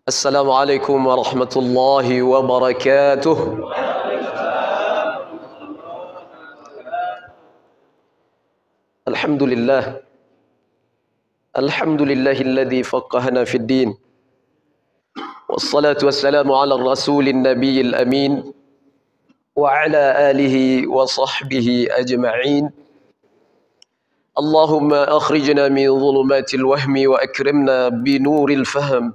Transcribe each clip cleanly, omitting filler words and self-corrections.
Assalamualaikum warahmatullahi wabarakatuh. Alhamdulillah. Alhamdulillahilladzi faqqahana fid din. Wassalatu wassalamu ala rasulin nabiyil amin wa ala alihi wa sahbihi ajma'in. Allahumma akhrijna min dhulumatil wahmi wa akrimna binuril fahm.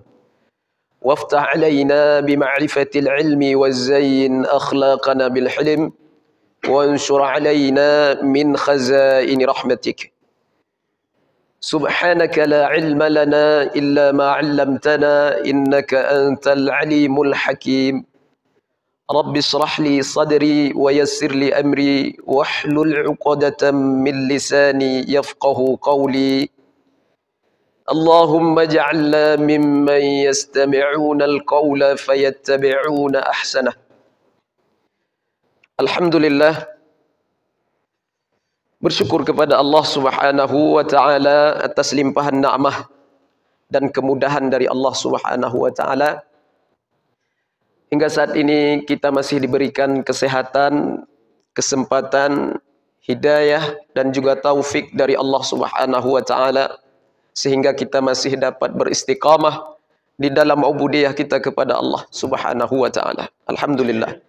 وافتح علينا بمعرفة العلم وزين أخلاقنا بالحلم وانشر علينا من خزائن رحمتك سبحانك لا علم لنا إلا ما علمتنا إنك أنت العليم الحكيم رب اشرح لي صدري ويسر لي أمري واحلل عقدة من لساني يفقه قولي اللهم اجعلنا ممن يستمعون القول فيتبعون أحسنه. Alhamdulillah, bersyukur kepada Allah Subhanahu wa taala atas limpahan nikmat dan kemudahan dari Allah Subhanahu wa taala. Hingga saat ini kita masih diberikan kesehatan, kesempatan, hidayah dan juga taufik dari Allah Subhanahu wa taala sehingga kita masih dapat beristiqamah di dalam ubudiyah kita kepada Allah Subhanahu wa taala. Alhamdulillah.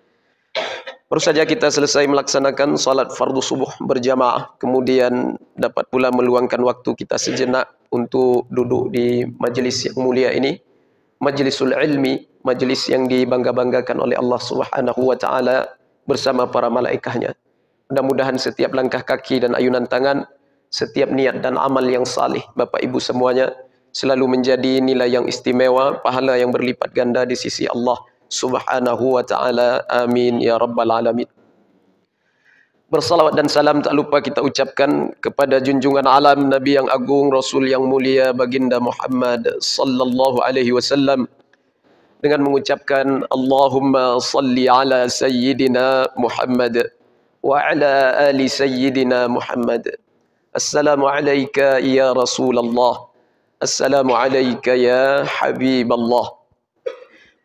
Baru saja kita selesai melaksanakan salat fardu subuh berjamaah, kemudian dapat pula meluangkan waktu kita sejenak untuk duduk di majlis yang mulia ini, majlisul ilmi, majlis yang dibangga-banggakan oleh Allah Subhanahu wa taala bersama para malaikatnya. Mudah-mudahan setiap langkah kaki dan ayunan tangan, setiap niat dan amal yang salih Bapak Ibu semuanya selalu menjadi nilai yang istimewa, pahala yang berlipat ganda di sisi Allah Subhanahu wa taala. Amin ya rabbal alamin. Bersalawat dan salam tak lupa kita ucapkan kepada junjungan alam Nabi yang agung, Rasul yang mulia, baginda Muhammad sallallahu alaihi wasallam, dengan mengucapkan Allahumma salli ala sayyidina Muhammad wa ala ali sayyidina Muhammad. Assalamu alayka ya Rasulullah. Assalamu alayka ya Habiballah.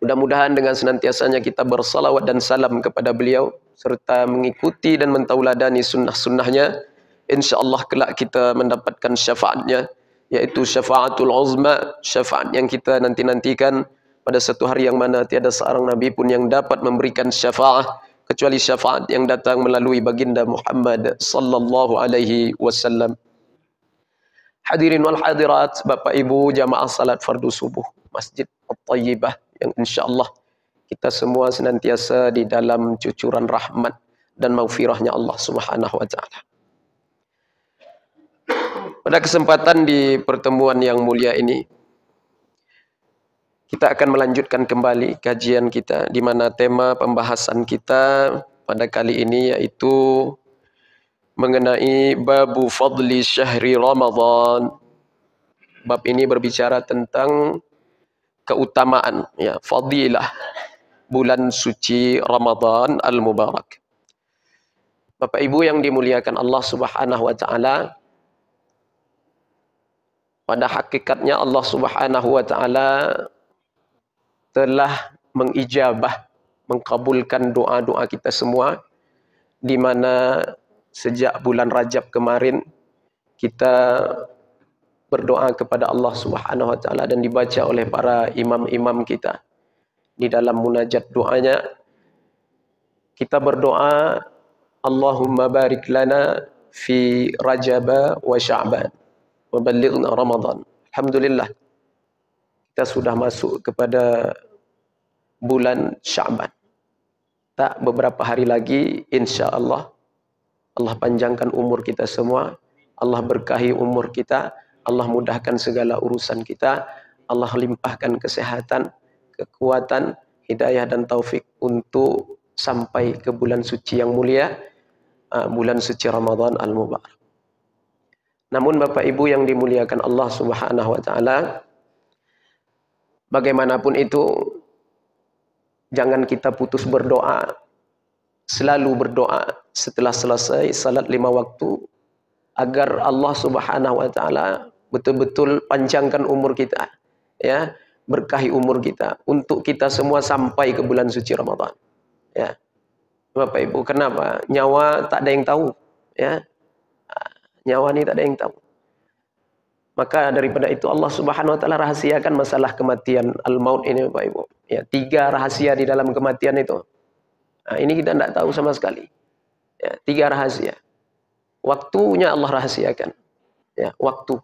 Mudah-mudahan dengan senantiasanya kita bersalawat dan salam kepada beliau serta mengikuti dan mentauladani sunnah-sunnahnya, insyaAllah kelak kita mendapatkan syafaatnya, yaitu syafaatul uzma, syafaat yang kita nanti-nantikan pada satu hari yang mana tiada seorang Nabi pun yang dapat memberikan syafaat kecuali syafaat yang datang melalui baginda Muhammad sallallahu alaihi wasallam. Hadirin wal hadirat, Bapak Ibu jamaah salat fardu subuh Masjid At-Tayyibah yang insyaallah kita semua senantiasa di dalam cucuran rahmat dan maghfirahnya Allah Subhanahu wa taala. Pada kesempatan di pertemuan yang mulia ini, kita akan melanjutkan kembali kajian kita di mana tema pembahasan kita pada kali ini yaitu mengenai babu fadli syahri Ramadan. Bab ini berbicara tentang keutamaan, ya, fadilah bulan suci Ramadan al-Mubarak. Bapak Ibu yang dimuliakan Allah Subhanahu wa taala, pada hakikatnya Allah Subhanahu wa taala telah mengijabah, mengkabulkan doa-doa kita semua, di mana sejak bulan Rajab kemarin kita berdoa kepada Allah Subhanahu wa taala dan dibaca oleh para imam-imam kita di dalam munajat doanya. Kita berdoa, Allahumma barik lana fi Rajab wa Sya'ban wa ballighna Ramadan. Alhamdulillah, kita sudah masuk kepada bulan Sya'ban. Tak beberapa hari lagi insya-Allah Allah panjangkan umur kita semua, Allah berkahi umur kita, Allah mudahkan segala urusan kita, Allah limpahkan kesehatan, kekuatan, hidayah dan taufik untuk sampai ke bulan suci yang mulia, bulan suci Ramadan al-Mubarak. Namun Bapak Ibu yang dimuliakan Allah Subhanahu wa taala, bagaimanapun itu jangan kita putus berdoa. Selalu berdoa setelah selesai salat 5 waktu agar Allah Subhanahu wa taala betul-betul panjangkan umur kita, ya, berkahi umur kita, untuk kita semua sampai ke bulan suci Ramadan. Ya, Bapak Ibu, kenapa? Nyawa tak ada yang tahu. Ya, nyawa ini tak ada yang tahu. Maka daripada itu Allah Subhanahu wa taala rahasiakan masalah kematian al-maut ini, Bapak Ibu. Ya, 3 rahasia di dalam kematian itu. Nah, ini kita tidak tahu sama sekali. Ya, 3 rahasia. Waktunya Allah rahasiakan. Ya, waktu.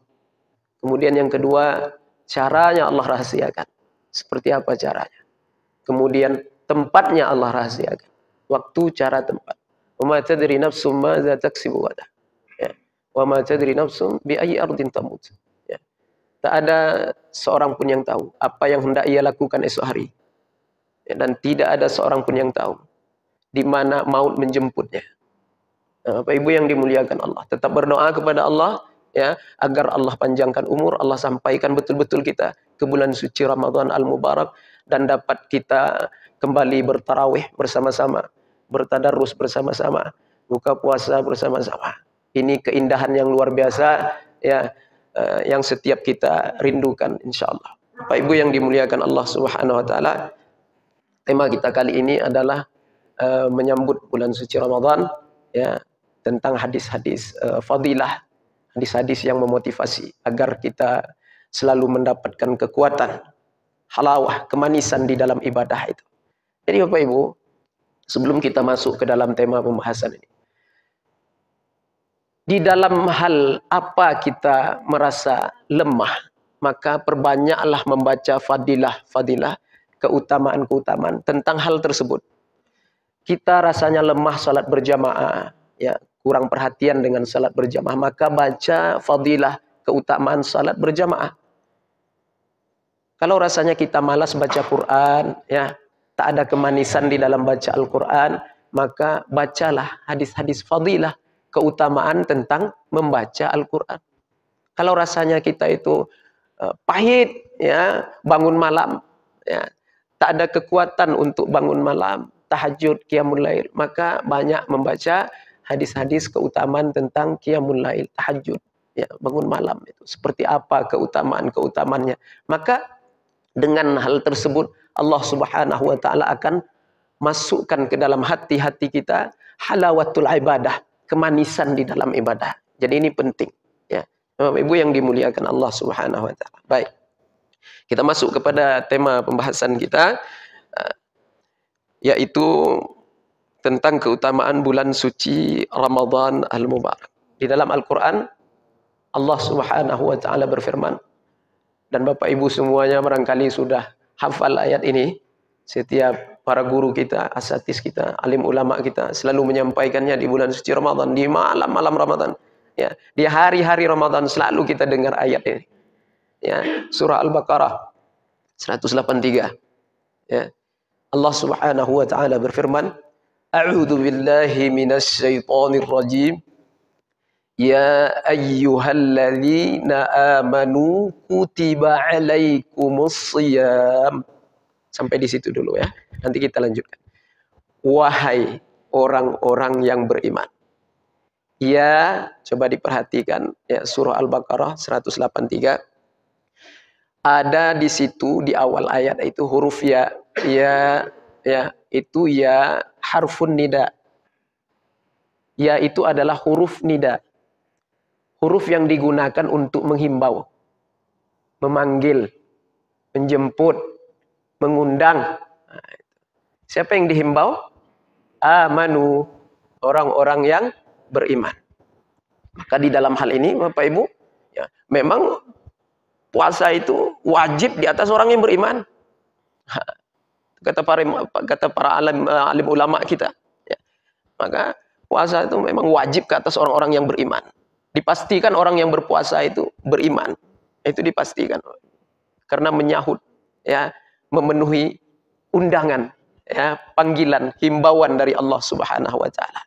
Kemudian yang kedua, caranya Allah rahasiakan. Seperti apa caranya? Kemudian tempatnya Allah rahasiakan. Waktu, cara, tempat. Wa ma tadri nafsum madza taksibu ghadan. Ya. Wa ma tadri nafsum bi ayyi ardin tamut. Ya. Tak ada seorang pun yang tahu apa yang hendak ia lakukan esok hari. Ya, dan tidak ada seorang pun yang tahu di mana maut menjemputnya. Nah, Bapak Ibu yang dimuliakan Allah, tetap berdoa kepada Allah ya, agar Allah panjangkan umur, Allah sampaikan betul-betul kita ke bulan suci Ramadan al-Mubarak dan dapat kita kembali bertarawih bersama-sama, bertadarus bersama-sama, buka puasa bersama-sama. Ini keindahan yang luar biasa ya, yang setiap kita rindukan insyaallah. Bapak Ibu yang dimuliakan Allah Subhanahu wa taala, tema kita kali ini adalah menyambut bulan suci Ramadan ya, tentang hadis-hadis fadilah, hadis-hadis yang memotivasi agar kita selalu mendapatkan kekuatan, halawah, kemanisan di dalam ibadah itu. Jadi Bapak Ibu, sebelum kita masuk ke dalam tema pembahasan ini, di dalam hal apa kita merasa lemah, maka perbanyaklah membaca fadilah-fadilah, keutamaan-keutamaan tentang hal tersebut. Kita rasanya lemah salat berjamaah, ya, kurang perhatian dengan salat berjamaah, maka baca fadilah, keutamaan salat berjamaah. Kalau rasanya kita malas baca Quran, ya, tak ada kemanisan di dalam baca Al-Quran, maka bacalah hadis-hadis fadilah, keutamaan tentang membaca Al-Quran. Kalau rasanya kita itu pahit, ya, bangun malam, ya, tak ada kekuatan untuk bangun malam, tahajud, qiyamul lail, maka banyak membaca hadis-hadis keutamaan tentang qiyamul lail, tahajud, ya, bangun malam itu. Seperti apa keutamaan-keutamaannya. Maka dengan hal tersebut Allah Subhanahu wa taala akan masukkan ke dalam hati-hati kita halawatul ibadah, kemanisan di dalam ibadah. Jadi ini penting, ya. Bapak Ibu yang dimuliakan Allah Subhanahu wa taala. Baik. Kita masuk kepada tema pembahasan kita, yaitu tentang keutamaan bulan suci Ramadan al-Mubarak. Di dalam Al-Quran, Allah Subhanahu wa taala berfirman, dan Bapak Ibu semuanya barangkali sudah hafal ayat ini. Setiap para guru kita, asatidz kita, alim ulama kita selalu menyampaikannya di bulan suci Ramadan, di malam-malam Ramadan. Ya, di hari-hari Ramadan selalu kita dengar ayat ini. Ya, surah Al-Baqarah 183. Ya. Allah Subhanahu wa taala berfirman, A'udzu billahi minasy syaithanir rajim. Ya ayyuhalladzina amanu kutiba alaikumus shiyam. Sampai di situ dulu ya. Nanti kita lanjutkan. Wahai orang-orang yang beriman. Ya, coba diperhatikan ya, surah Al-Baqarah 183. Ada di situ di awal ayat itu huruf ya, itu ya harfun nida. Ya itu adalah huruf nida. Huruf yang digunakan untuk menghimbau, memanggil, menjemput, mengundang. Nah, siapa yang dihimbau? Amanu, orang-orang yang beriman. Maka di dalam hal ini Bapak Ibu, ya, memang puasa itu wajib di atas orang yang beriman. Kata para alim ulama kita. Ya. Maka puasa itu memang wajib ke atas orang-orang yang beriman. Dipastikan orang yang berpuasa itu beriman. Itu dipastikan. Karena menyahut, ya, memenuhi undangan, ya, panggilan, himbauan dari Allah Subhanahu wa taala.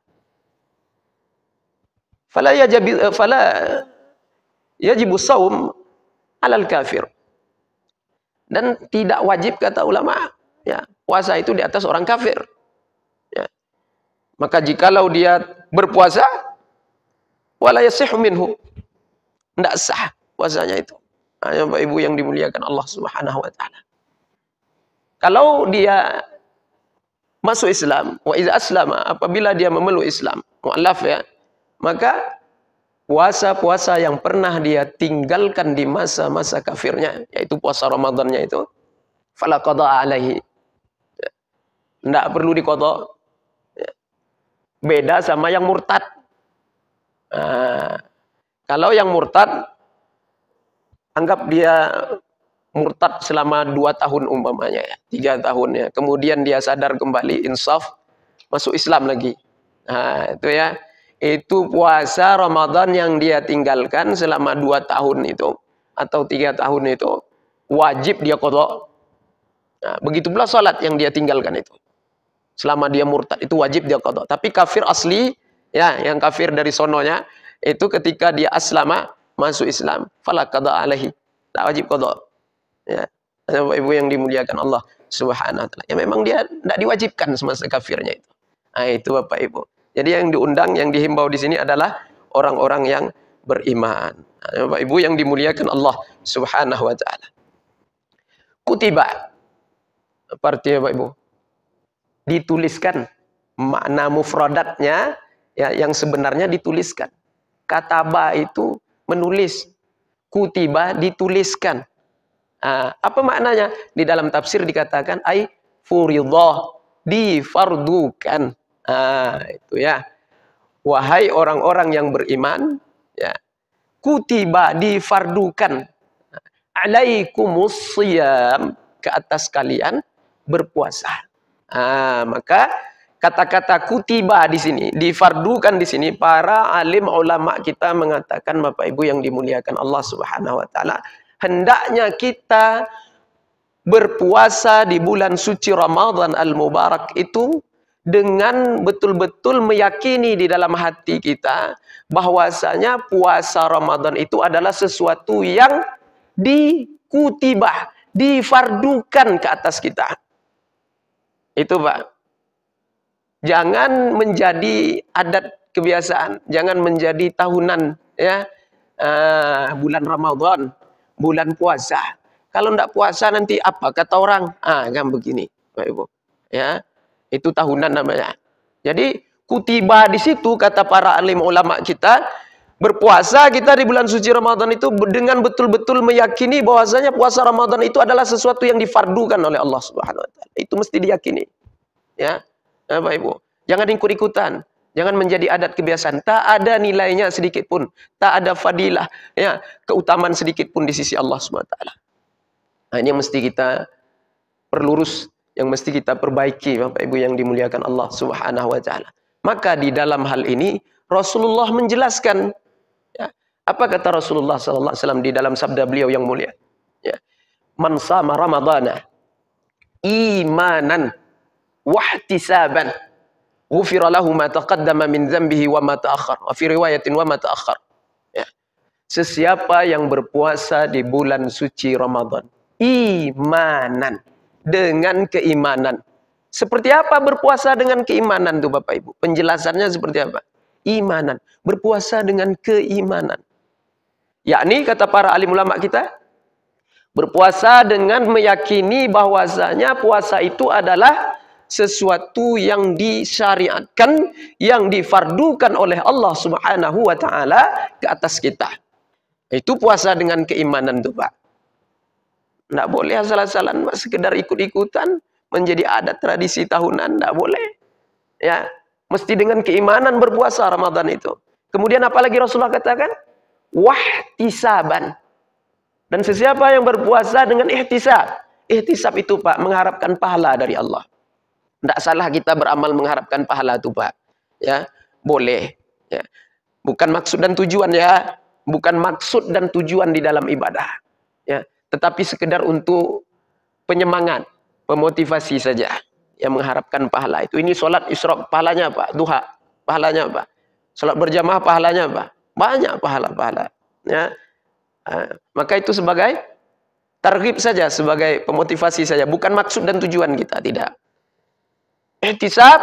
Fala yajibu shaum 'alal kafir. Dan tidak wajib kata ulama, ya, puasa itu di atas orang kafir. Ya. Maka jikalau dia berpuasa, wala yasihhu minhu, tidak sah puasanya itu. Bapak Ibu yang dimuliakan Allah Subhanahu wa taala. Kalau dia masuk Islam, wa iza aslama, apabila dia memeluk Islam, mu'allaf ya, maka puasa-puasa yang pernah dia tinggalkan di masa-masa kafirnya, yaitu puasa Ramadannya itu, fala qada alaihi. Tidak perlu diqada. Beda sama yang murtad. Nah, kalau yang murtad, anggap dia murtad selama 2 tahun umpamanya ya, 3 tahun ya. Kemudian dia sadar kembali, insaf, masuk Islam lagi. Nah, itu ya. Itu puasa Ramadan yang dia tinggalkan selama 2 tahun itu atau 3 tahun itu wajib dia qada. Nah, begitu pula salat yang dia tinggalkan itu. Selama dia murtad itu wajib dia qada. Tapi kafir asli ya, yang kafir dari sononya itu ketika dia aslama, masuk Islam, fala qada alaihi. Tak wajib qada. Ya. Bapak Ibu yang dimuliakan Allah Subhanahu wa taala. Ya memang dia tidak diwajibkan semasa kafirnya itu. Nah, itu Bapak Ibu. Jadi yang diundang, yang dihimbau di sini adalah orang-orang yang beriman. Nah, Bapak Ibu yang dimuliakan Allah Subhanahu wa taala. Kutiba. Apa artinya Bapak Ibu? Dituliskan, makna mufradatnya ya, yang sebenarnya dituliskan. Kataba itu menulis, kutiba dituliskan. Apa maknanya? Di dalam tafsir dikatakan ai furidhah, difardukan. Itu ya. Wahai orang-orang yang beriman, ya, kutiba difardukan, alaikumus shiyam, ke atas kalian berpuasa. Maka kata-kata kutiba di sini, difardukan di sini, para alim ulama kita mengatakan, Bapak Ibu yang dimuliakan Allah Subhanahu wa taala, hendaknya kita berpuasa di bulan suci Ramadan al-Mubarak itu dengan betul-betul meyakini di dalam hati kita bahwasanya puasa Ramadan itu adalah sesuatu yang dikutibah, difardukan ke atas kita. Itu Pak. Jangan menjadi adat kebiasaan, jangan menjadi tahunan ya. Bulan Ramadan, bulan puasa. Kalau tidak puasa nanti apa kata orang? Kan begini, Pak Ibu. Ya. Itu tahunan namanya. Jadi kutiba di situ kata para alim ulama kita, berpuasa kita di bulan suci Ramadan itu dengan betul-betul meyakini bahwasanya puasa Ramadan itu adalah sesuatu yang difardukan oleh Allah Subhanahu wa taala. Itu mesti diyakini. Ya, Bapak Ibu. Jangan ikut-ikutan, jangan menjadi adat kebiasaan. Tak ada nilainya sedikit pun, tak ada fadilah, ya, keutamaan sedikit pun di sisi Allah Subhanahu wa taala. Nah, ini yang mesti kita perlurus, yang mesti kita perbaiki, Bapak Ibu yang dimuliakan Allah Subhanahu wa taala. Maka di dalam hal ini Rasulullah menjelaskan. Ya. Apa kata Rasulullah sallallahu alaihi wasallam di dalam sabda beliau yang mulia? Ya. Man shama ramadhana imanan wahtisaban ghufira lahu ma taqaddama min dzambihi wa ma ta'akhkhar. Wa fi riwayatin wa ma ta'akhkhar. Ya. Sesiapa yang berpuasa di bulan suci Ramadan imanan, dengan keimanan. Seperti apa berpuasa dengan keimanan tuh Bapak Ibu? Penjelasannya seperti apa? Imanan, berpuasa dengan keimanan. Yakni kata para alim ulama kita, berpuasa dengan meyakini bahwasanya puasa itu adalah sesuatu yang disyariatkan, yang difardukan oleh Allah Subhanahu wa taala ke atas kita. Itu puasa dengan keimanan tuh Pak. Tidak boleh asal-asalan sekedar ikut-ikutan menjadi adat tradisi tahunan, tidak boleh. Ya, mesti dengan keimanan berpuasa Ramadan itu. Kemudian apalagi Rasulullah katakan? Wahtisaban. Dan sesiapa yang berpuasa dengan ihtisab. Ihtisab itu Pak, mengharapkan pahala dari Allah. Tidak salah kita beramal mengharapkan pahala itu Pak. Ya, boleh. Ya. Bukan maksud dan tujuan ya. Bukan maksud dan tujuan di dalam ibadah. Ya. Tetapi sekedar untuk penyemangat, pemotivasi saja. Yang mengharapkan pahala itu. Ini sholat isyraq pahalanya Pak. Duha pahalanya Pak. Sholat berjamaah pahalanya Pak. Banyak pahala-pahala. Ya. Maka itu sebagai targhib saja, sebagai pemotivasi saja. Bukan maksud dan tujuan kita, tidak. Ihtisab,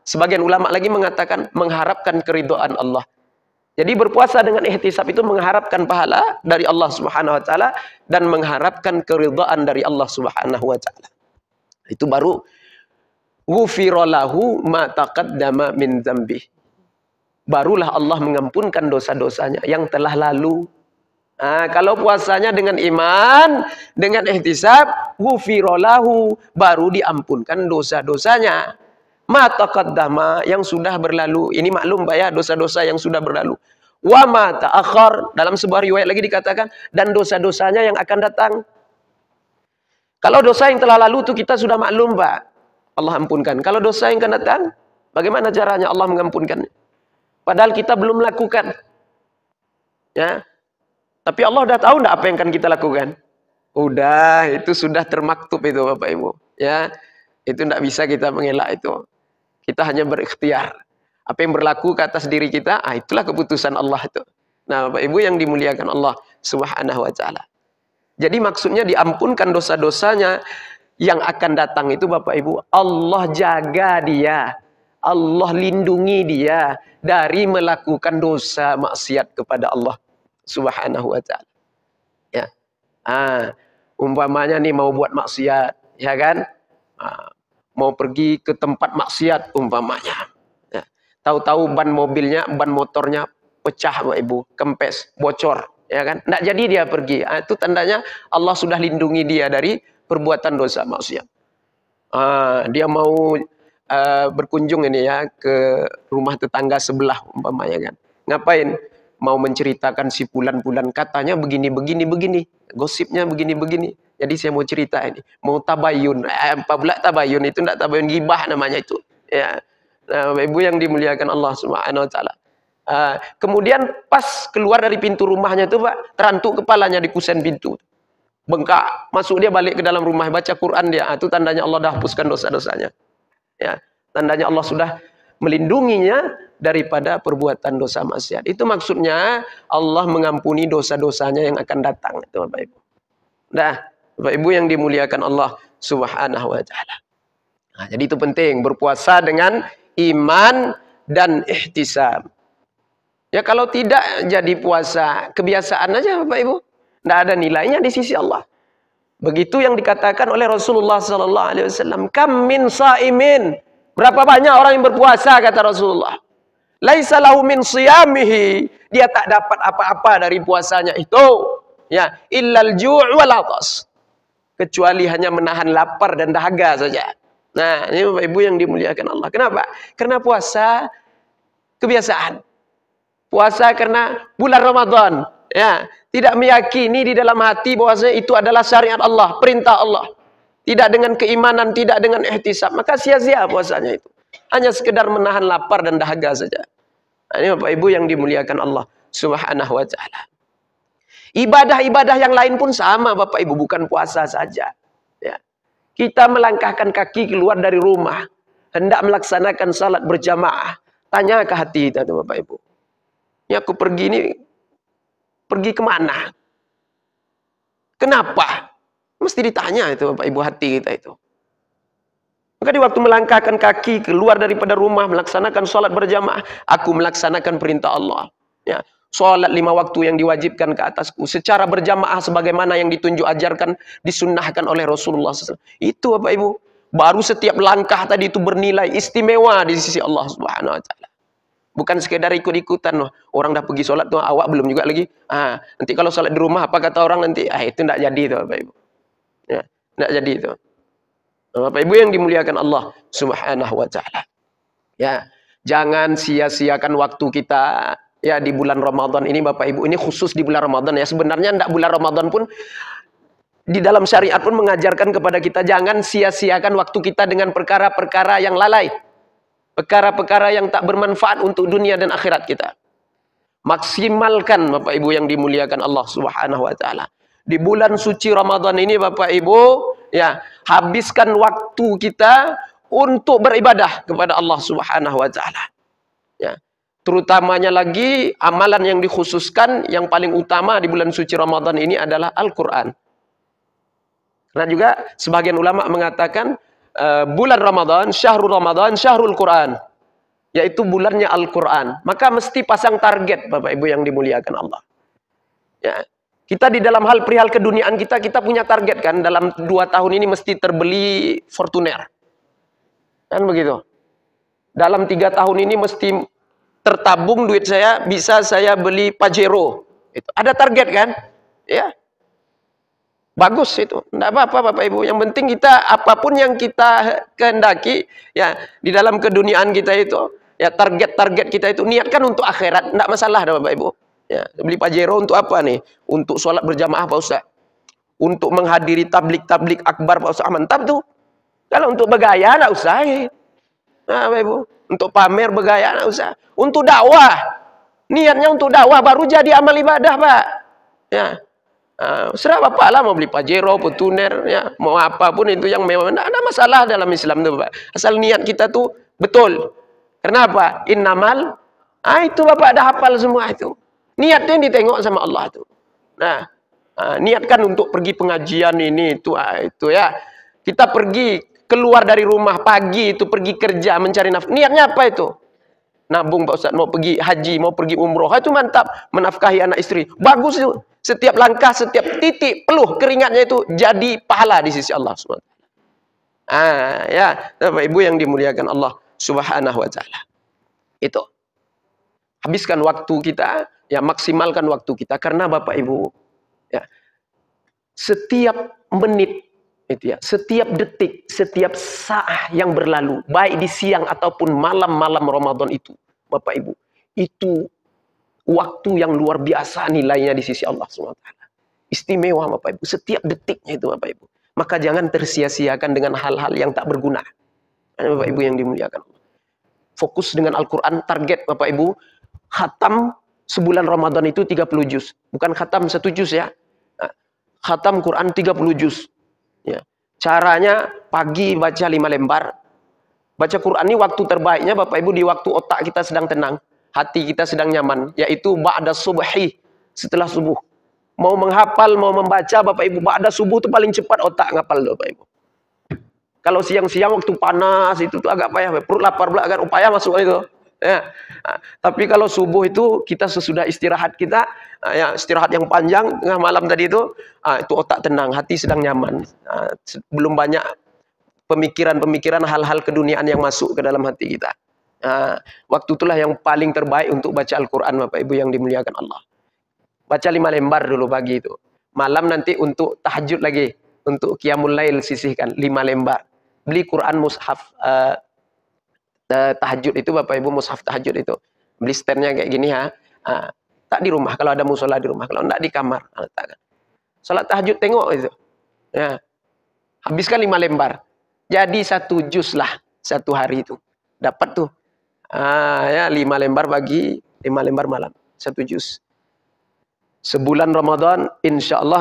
sebagian ulama lagi mengatakan mengharapkan keridhaan Allah. Jadi berpuasa dengan ihtisab itu mengharapkan pahala dari Allah Subhanahu wa taala dan mengharapkan keridhaan dari Allah Subhanahu wa taala. Itu baru ghufira lahu ma taqaddama min dzambih. Barulah Allah mengampunkan dosa-dosanya yang telah lalu. Nah, kalau puasanya dengan iman, dengan ihtisab, ghufira lahu, baru diampunkan dosa-dosanya. Ma taqaddama, yang sudah berlalu. Ini maklum Pak ya, dosa-dosa yang sudah berlalu. Wa ma ta'akhkhar, dalam sebuah riwayat lagi dikatakan, dan dosa-dosanya yang akan datang. Kalau dosa yang telah lalu itu kita sudah maklum Pak, Allah ampunkan. Kalau dosa yang akan datang, bagaimana caranya Allah mengampunkannya? Padahal kita belum melakukan. Ya. Tapi Allah udah tahu enggak apa yang akan kita lakukan? Udah, itu sudah termaktub itu Bapak Ibu. Ya. Itu enggak bisa kita mengelak itu. Kita hanya berikhtiar. Apa yang berlaku ke atas diri kita, itulah keputusan Allah itu. Nah, Bapak Ibu yang dimuliakan Allah Subhanahu wa taala. Jadi maksudnya diampunkan dosa-dosanya yang akan datang itu Bapak Ibu, Allah jaga dia. Allah lindungi dia dari melakukan dosa maksiat kepada Allah Subhanahu wa taala. Ya. Umpamanya nih mau buat maksiat, ya kan? Mau pergi ke tempat maksiat umpamanya. Ya. Tahu-tahu ban mobilnya, ban motornya pecah Bapak Ibu, kempes, bocor, ya kan? Nggak jadi dia pergi. Itu tandanya Allah sudah lindungi dia dari perbuatan dosa maksiat. Dia mau berkunjung ini ya ke rumah tetangga sebelah umpamanya kan. Ngapain? Mau menceritakan si Fulan-Fulan katanya begini. Gosipnya begini. Jadi saya mau cerita ini. Mau tabayun. Apa pula tabayun? Itu enggak tabayun, gibah namanya itu. Ya. Nah, Bapak Ibu yang dimuliakan Allah Subhanahu wa taala. Kemudian pas keluar dari pintu rumahnya itu Pak, terantuk kepalanya di kusen pintu. Bengkak, masuk dia balik ke dalam rumah, baca Quran dia. Itu tandanya Allah dah hapuskan dosa-dosanya. Ya, tandanya Allah sudah melindunginya daripada perbuatan dosa maksiat. Itu maksudnya Allah mengampuni dosa-dosanya yang akan datang itu Bapak Ibu. Nah, Bapak Ibu yang dimuliakan Allah Subhanahu wa taala. Nah, jadi itu penting berpuasa dengan iman dan ihtisab. Ya kalau tidak jadi puasa kebiasaan aja Bapak Ibu. Tidak ada nilainya di sisi Allah. Begitu yang dikatakan oleh Rasulullah sallallahu alaihi wasallam, "Kam min shaimin." Berapa banyak orang yang berpuasa kata Rasulullah. "Laisa lahu min shiyamihi." Dia tak dapat apa-apa dari puasanya itu. Ya, illal ju' wal 'atas. Kecuali hanya menahan lapar dan dahaga saja. Nah, ini Bapak Ibu yang dimuliakan Allah. Kenapa? Karena puasa kebiasaan. Puasa karena bulan Ramadan. Ya, tidak meyakini di dalam hati bahwasanya itu adalah syariat Allah, perintah Allah. Tidak dengan keimanan, tidak dengan ihtisab, maka sia-sia puasanya itu. Hanya sekedar menahan lapar dan dahaga saja. Nah, ini Bapak Ibu yang dimuliakan Allah Subhanahu wa taala. Ibadah-ibadah yang lain pun sama Bapak Ibu, bukan puasa saja. Ya. Kita melangkahkan kaki keluar dari rumah, hendak melaksanakan salat berjamaah. Tanya ke hati kita tuh Bapak Ibu. Ini aku pergi kemana? Kenapa? Mesti ditanya itu Bapak Ibu hati kita itu. Maka di waktu melangkahkan kaki keluar daripada rumah melaksanakan sholat berjamaah, aku melaksanakan perintah Allah. Ya, sholat 5 waktu yang diwajibkan ke atasku secara berjamaah sebagaimana yang ditunjuk ajarkan, disunnahkan oleh Rasulullah SAW. Itu Bapak Ibu. Baru setiap langkah tadi itu bernilai istimewa di sisi Allah Subhanahu wa taala. Bukan sekedar ikut-ikutan. Orang dah pergi sholat tuh, awak belum juga lagi. Nanti kalau sholat di rumah, apa kata orang nanti? Itu tidak jadi itu Bapak Ibu. Ya, tidak jadi itu. Bapak Ibu yang dimuliakan Allah Subhanahu wa taala. Ya, jangan sia-siakan waktu kita ya di bulan Ramadan ini Bapak Ibu. Ini khusus di bulan Ramadan ya. Sebenarnya tidak bulan Ramadan pun di dalam syariat pun mengajarkan kepada kita jangan sia-siakan waktu kita dengan perkara-perkara yang lalai. Perkara-perkara yang tak bermanfaat untuk dunia dan akhirat kita. Maksimalkan Bapak Ibu yang dimuliakan Allah Subhanahu wa taala. Di bulan suci Ramadan ini Bapak Ibu, ya, habiskan waktu kita untuk beribadah kepada Allah Subhanahu wa taala. Ya. Terutamanya lagi amalan yang dikhususkan yang paling utama di bulan suci Ramadan ini adalah Al-Qur'an. Karena juga sebagian ulama mengatakan bulan Ramadan, syahrul Quran, yaitu bulannya Al-Quran. Maka mesti pasang target Bapak Ibu yang dimuliakan Allah. Ya. Kita di dalam hal perihal keduniaan kita punya target kan, dalam 2 tahun ini mesti terbeli Fortuner. Kan begitu. Dalam 3 tahun ini mesti tertabung duit saya, bisa saya beli Pajero. Itu ada target kan? Ya. Bagus itu. Enggak apa-apa Bapak Ibu. Yang penting kita apapun yang kita kehendaki ya di dalam keduniaan kita itu, ya target-target kita itu niatkan untuk akhirat, enggak masalah dah Bapak Ibu. Ya, beli Pajero untuk apa nih? Untuk sholat berjamaah Pak Ustaz. Untuk menghadiri tablik akbar Pak Ustaz. Mantap tuh. Kalau untuk bergaya enggak usah. Nah, Bapak Ibu, untuk pamer bergaya enggak usah. Untuk dakwah. Niatnya untuk dakwah baru jadi amal ibadah, Pak. Ya. Serah Bapak lah mau beli Pajero, Fortuner, ya, mau apapun itu yang mewah. Enggak ada masalah dalam Islam tuh, Pak. Asal niat kita tuh betul. Kenapa? Innamal. Itu Bapak ada hafal semua itu. Niatnya ditengok sama Allah tuh. Nah, niatkan untuk pergi pengajian ini itu ya. Kita pergi keluar dari rumah pagi itu pergi kerja mencari nafkah. Niatnya apa itu? Nabung Pak Ustaz, mau pergi haji, mau pergi umroh. Itu mantap, menafkahi anak istri. Bagus itu. Setiap langkah, setiap titik peluh keringatnya itu jadi pahala di sisi Allah SWT. Ya, Bapak Ibu yang dimuliakan Allah Subhanahu wa taala. Itu. Habiskan waktu kita, ya maksimalkan waktu kita karena Bapak Ibu ya setiap menit itu ya, setiap detik, setiap saat yang berlalu baik di siang ataupun malam-malam Ramadan itu Bapak Ibu, itu waktu yang luar biasa nilainya di sisi Allah SWT. Istimewa Bapak Ibu, setiap detiknya itu Bapak Ibu. Maka jangan tersia-siakan dengan hal-hal yang tak berguna. Bapak Ibu yang dimuliakan Allah. Fokus dengan Al-Quran, target Bapak Ibu khatam sebulan Ramadan itu 30 juz. Bukan khatam 1 juz ya. Khatam Quran 30 juz. Ya. Caranya pagi baca 5 lembar. Baca Quran ini waktu terbaiknya Bapak Ibu di waktu otak kita sedang tenang. Hati kita sedang nyaman. Yaitu ba'da subhi. Setelah subuh. Mau menghafal, mau membaca Bapak Ibu. Ba'da subuh itu paling cepat otak ngapal Bapak Ibu. Kalau siang-siang waktu panas itu tuh agak payah. Perut lapar pula kan upaya masuk itu. Ya. Tapi kalau subuh itu kita sesudah istirahat kita, ya istirahat yang panjang tengah malam tadi itu otak tenang, hati sedang nyaman. Belum banyak pemikiran-pemikiran hal-hal keduniaan yang masuk ke dalam hati kita. Waktu itulah yang paling terbaik untuk baca Al-Quran Bapak Ibu yang dimuliakan Allah. Baca 5 lembar dulu pagi itu. Malam nanti untuk tahajud lagi, untuk qiyamul lail sisihkan 5 lembar. Beli Quran mushaf tahajud itu Bapak Ibu, mushaf tahajud itu beli standnya kayak gini ya. Tak di rumah kalau ada musola di rumah, kalau enggak di kamar letakkan. Salat tahajud tengok itu ya, habiskan 5 lembar jadi 1 juz lah satu hari itu dapat tuh. Ya 5 lembar pagi, 5 lembar malam, 1 juz sebulan Ramadan insyaallah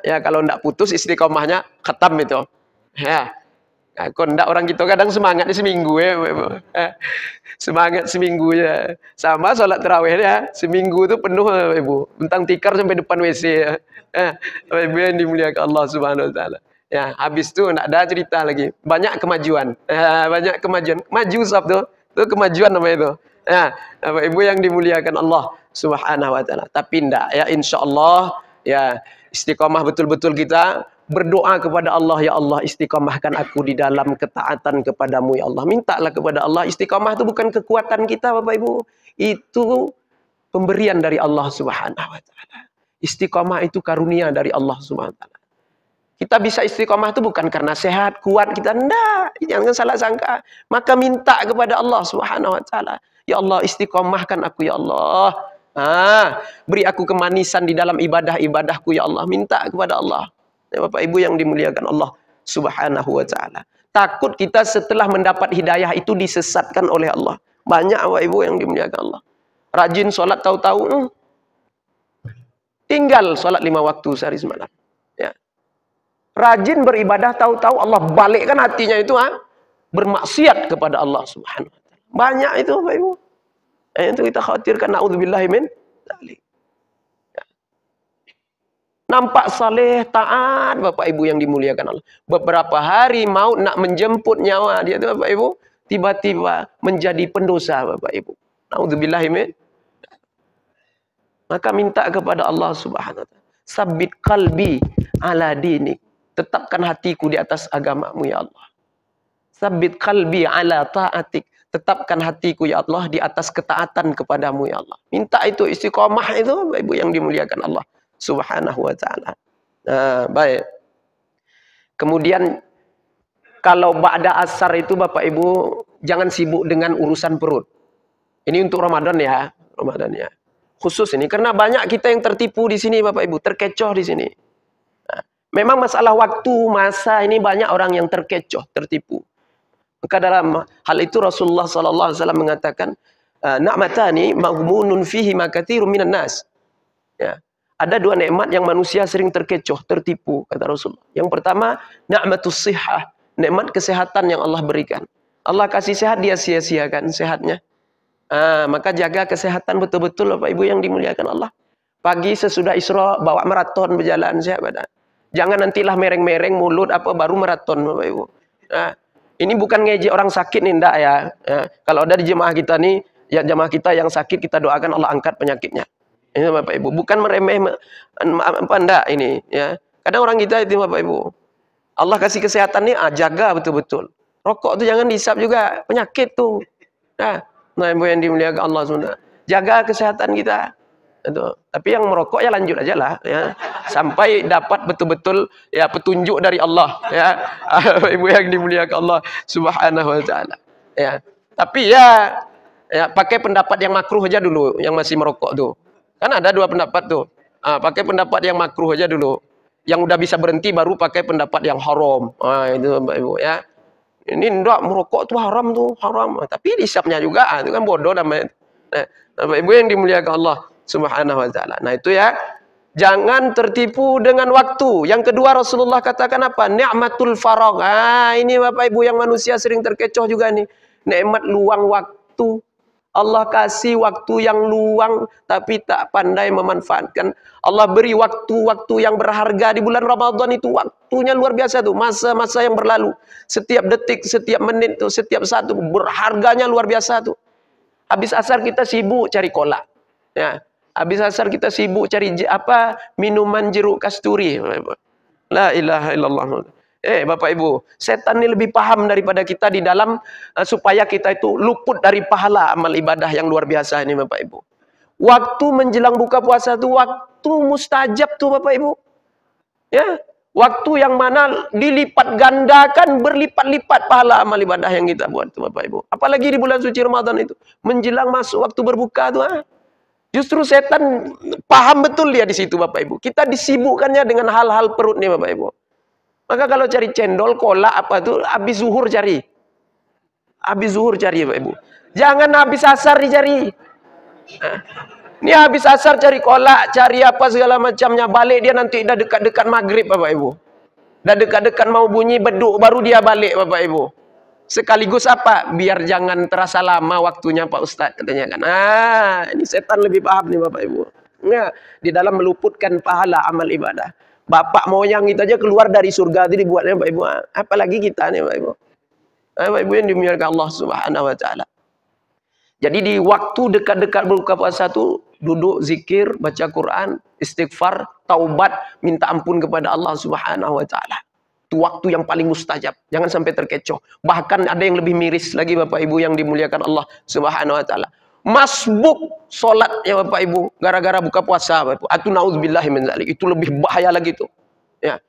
ya kalau enggak putus istiqomahnya khatam itu ya. Kondak orang kita kadang semangat di seminggu ya, semangat seminggu ya. Sama sholat tarawih ya, seminggu itu penuh Ibu, bentang tikar sampai depan WC ya. Ibu yang dimuliakan Allah Subhanahu Wa Taala. Ya, habis itu nak ada cerita lagi, banyak kemajuan, banyak kemajuan, maju sabtu, itu kemajuan namanya itu. Ya, Bapak Ibu yang dimuliakan Allah Subhanahu Wa Taala. Tapi enggak ya, insya Allah ya istiqomah betul-betul kita. Berdoa kepada Allah, ya Allah istiqamahkan aku di dalam ketaatan kepadamu ya Allah. Mintalah kepada Allah. Istiqamah itu bukan kekuatan kita Bapak Ibu. Itu pemberian dari Allah Subhanahu wa taala. Istiqamah itu karunia dari Allah Subhanahu wa taala. Kita bisa istiqamah itu bukan karena sehat, kuat kita. Enggak, jangan salah sangka. Maka minta kepada Allah Subhanahu wa taala. Ya Allah istiqamahkan aku ya Allah. Beri aku kemanisan di dalam ibadah-ibadahku ya Allah. Minta kepada Allah. Ya, Bapak Ibu yang dimuliakan Allah Subhanahu wa taala. Takut kita setelah mendapat hidayah itu disesatkan oleh Allah. Banyak Bapak Ibu yang dimuliakan Allah. Rajin sholat tahu-tahu tinggal sholat 5 waktu sehari semalam. Ya. Rajin beribadah tahu-tahu Allah balikkan hatinya itu bermaksiat kepada Allah Subhanahu wa taala. Banyak itu Bapak Ibu. Itu kita khawatirkan, naudzubillahi min dzalik. Nampak saleh, taat Bapak Ibu yang dimuliakan Allah. Beberapa hari mau nak menjemput nyawa dia itu Bapak Ibu, tiba-tiba menjadi pendosa Bapak Ibu. Naudzubillahi min. Maka minta kepada Allah Subhanahu wa taala. Sabit qalbi ala dinik. Tetapkan hatiku di atas agamamu ya Allah. Sabit qalbi ala ta'atik. Tetapkan hatiku ya Allah di atas ketaatan kepadamu ya Allah. Minta itu istiqomah itu Bapak Ibu yang dimuliakan Allah Subhanahu wa taala. Nah, baik. Kemudian kalau ba'da asar itu Bapak Ibu jangan sibuk dengan urusan perut. Ini untuk Ramadan ya, Ramadan ya. Khusus ini karena banyak kita yang tertipu di sini Bapak Ibu, terkecoh di sini. Nah, memang masalah waktu, masa ini banyak orang yang terkecoh, tertipu. Maka dalam hal itu Rasulullah sallallahu alaihi wasallam mengatakan, "Na'matani maghmunun fihi ma katsirun minan nas." Ya. Ada dua nikmat yang manusia sering terkecoh, tertipu, kata Rasulullah. Yang pertama, ni'matus shihah, nikmat kesehatan yang Allah berikan. Allah kasih sehat, dia sia-siakan sehatnya. Maka jaga kesehatan betul-betul Bapak Ibu yang dimuliakan Allah. Pagi sesudah Isra bawa maraton berjalan sehat badan. Jangan nantilah mereng-mereng mulut apa baru maraton Bapak Ibu. Ini bukan ngejek orang sakit nih enggak ya. Kalau ada di jemaah kita nih, ya jemaah kita yang sakit kita doakan Allah angkat penyakitnya. Ini Bapak Ibu, bukan meremeh apa enggak ini ya. Kadang orang kita itu Bapak Ibu. Allah kasih kesehatan nih, jaga betul-betul. Rokok tuh jangan dihisap juga, penyakit tuh. Nah, Ibu yang dimuliakan Allah SWT. Jaga kesehatan kita. Itu. Tapi yang merokok ya lanjut aja lah ya. Sampai dapat betul-betul ya petunjuk dari Allah ya. Ibu yang dimuliakan Allah Subhanahu wa taala. Ya. Tapi ya pakai pendapat yang makruh aja dulu yang masih merokok tuh. Kan ada dua pendapat tuh. Pakai pendapat yang makruh aja dulu. Yang udah bisa berhenti baru pakai pendapat yang haram. Itu Bapak Ibu ya. Ini enggak merokok tuh haram tuh, haram. Tapi dihisapnya juga, itu kan bodoh namanya. Nah, Bapak Ibu yang dimuliakan Allah Subhanahu wa taala. Nah, itu ya. Jangan tertipu dengan waktu. Yang kedua Rasulullah katakan apa? Ni'matul faragh. Ini Bapak Ibu yang manusia sering terkecoh juga nih. Nikmat luang waktu. Allah kasih waktu yang luang tapi tak pandai memanfaatkan. Allah beri waktu-waktu yang berharga di bulan Ramadan itu waktunya luar biasa tuh, masa-masa yang berlalu. Setiap detik, setiap menit tuh, setiap satu berharganya luar biasa tuh. Habis asar kita sibuk cari kolak. Ya. Habis asar kita sibuk cari minuman jeruk kasturi. La ilaha illallah. Bapak Ibu, setan ini lebih paham daripada kita di dalam supaya kita itu luput dari pahala amal ibadah yang luar biasa ini Bapak Ibu. Waktu menjelang buka puasa itu waktu mustajab tuh Bapak Ibu. Ya, waktu yang mana dilipat gandakan berlipat-lipat pahala amal ibadah yang kita buat tuh Bapak Ibu. Apalagi di bulan suci Ramadan itu, menjelang masuk waktu berbuka tuh. Justru setan paham betul dia di situ Bapak Ibu. Kita disibukkannya dengan hal-hal perut nih Bapak Ibu. Maka kalau cari cendol, kolak apa tuh habis zuhur cari. Habis zuhur cari Bapak Ibu. Jangan habis asar dicari. Ini habis asar cari kolak, cari apa segala macamnya. Balik dia nanti dah dekat-dekat maghrib Bapak Ibu. Dah dekat-dekat mau bunyi beduk baru dia balik Bapak Ibu. Sekaligus apa? Biar jangan terasa lama waktunya Pak Ustadz katanya kan. Ini setan lebih paham nih Bapak Ibu. Nah, di dalam meluputkan pahala amal ibadah. Bapak moyang kita aja keluar dari surga itu dibuatnya Bapak Ibu. Apalagi kita nih Bapak Ibu. Bapak Ibu yang dimuliakan Allah Subhanahu wa taala. Jadi di waktu dekat-dekat berbuka puasa itu duduk zikir, baca Quran, istighfar, taubat, minta ampun kepada Allah Subhanahu wa taala. Itu waktu yang paling mustajab. Jangan sampai terkecoh. Bahkan ada yang lebih miris lagi Bapak Ibu yang dimuliakan Allah Subhanahu wa taala. Masbuk solat ya Bapak Ibu gara-gara buka puasa Bapak Ibu. Atu naudzubillahi min dzalik. Itu lebih bahaya lagi tuh. Ya.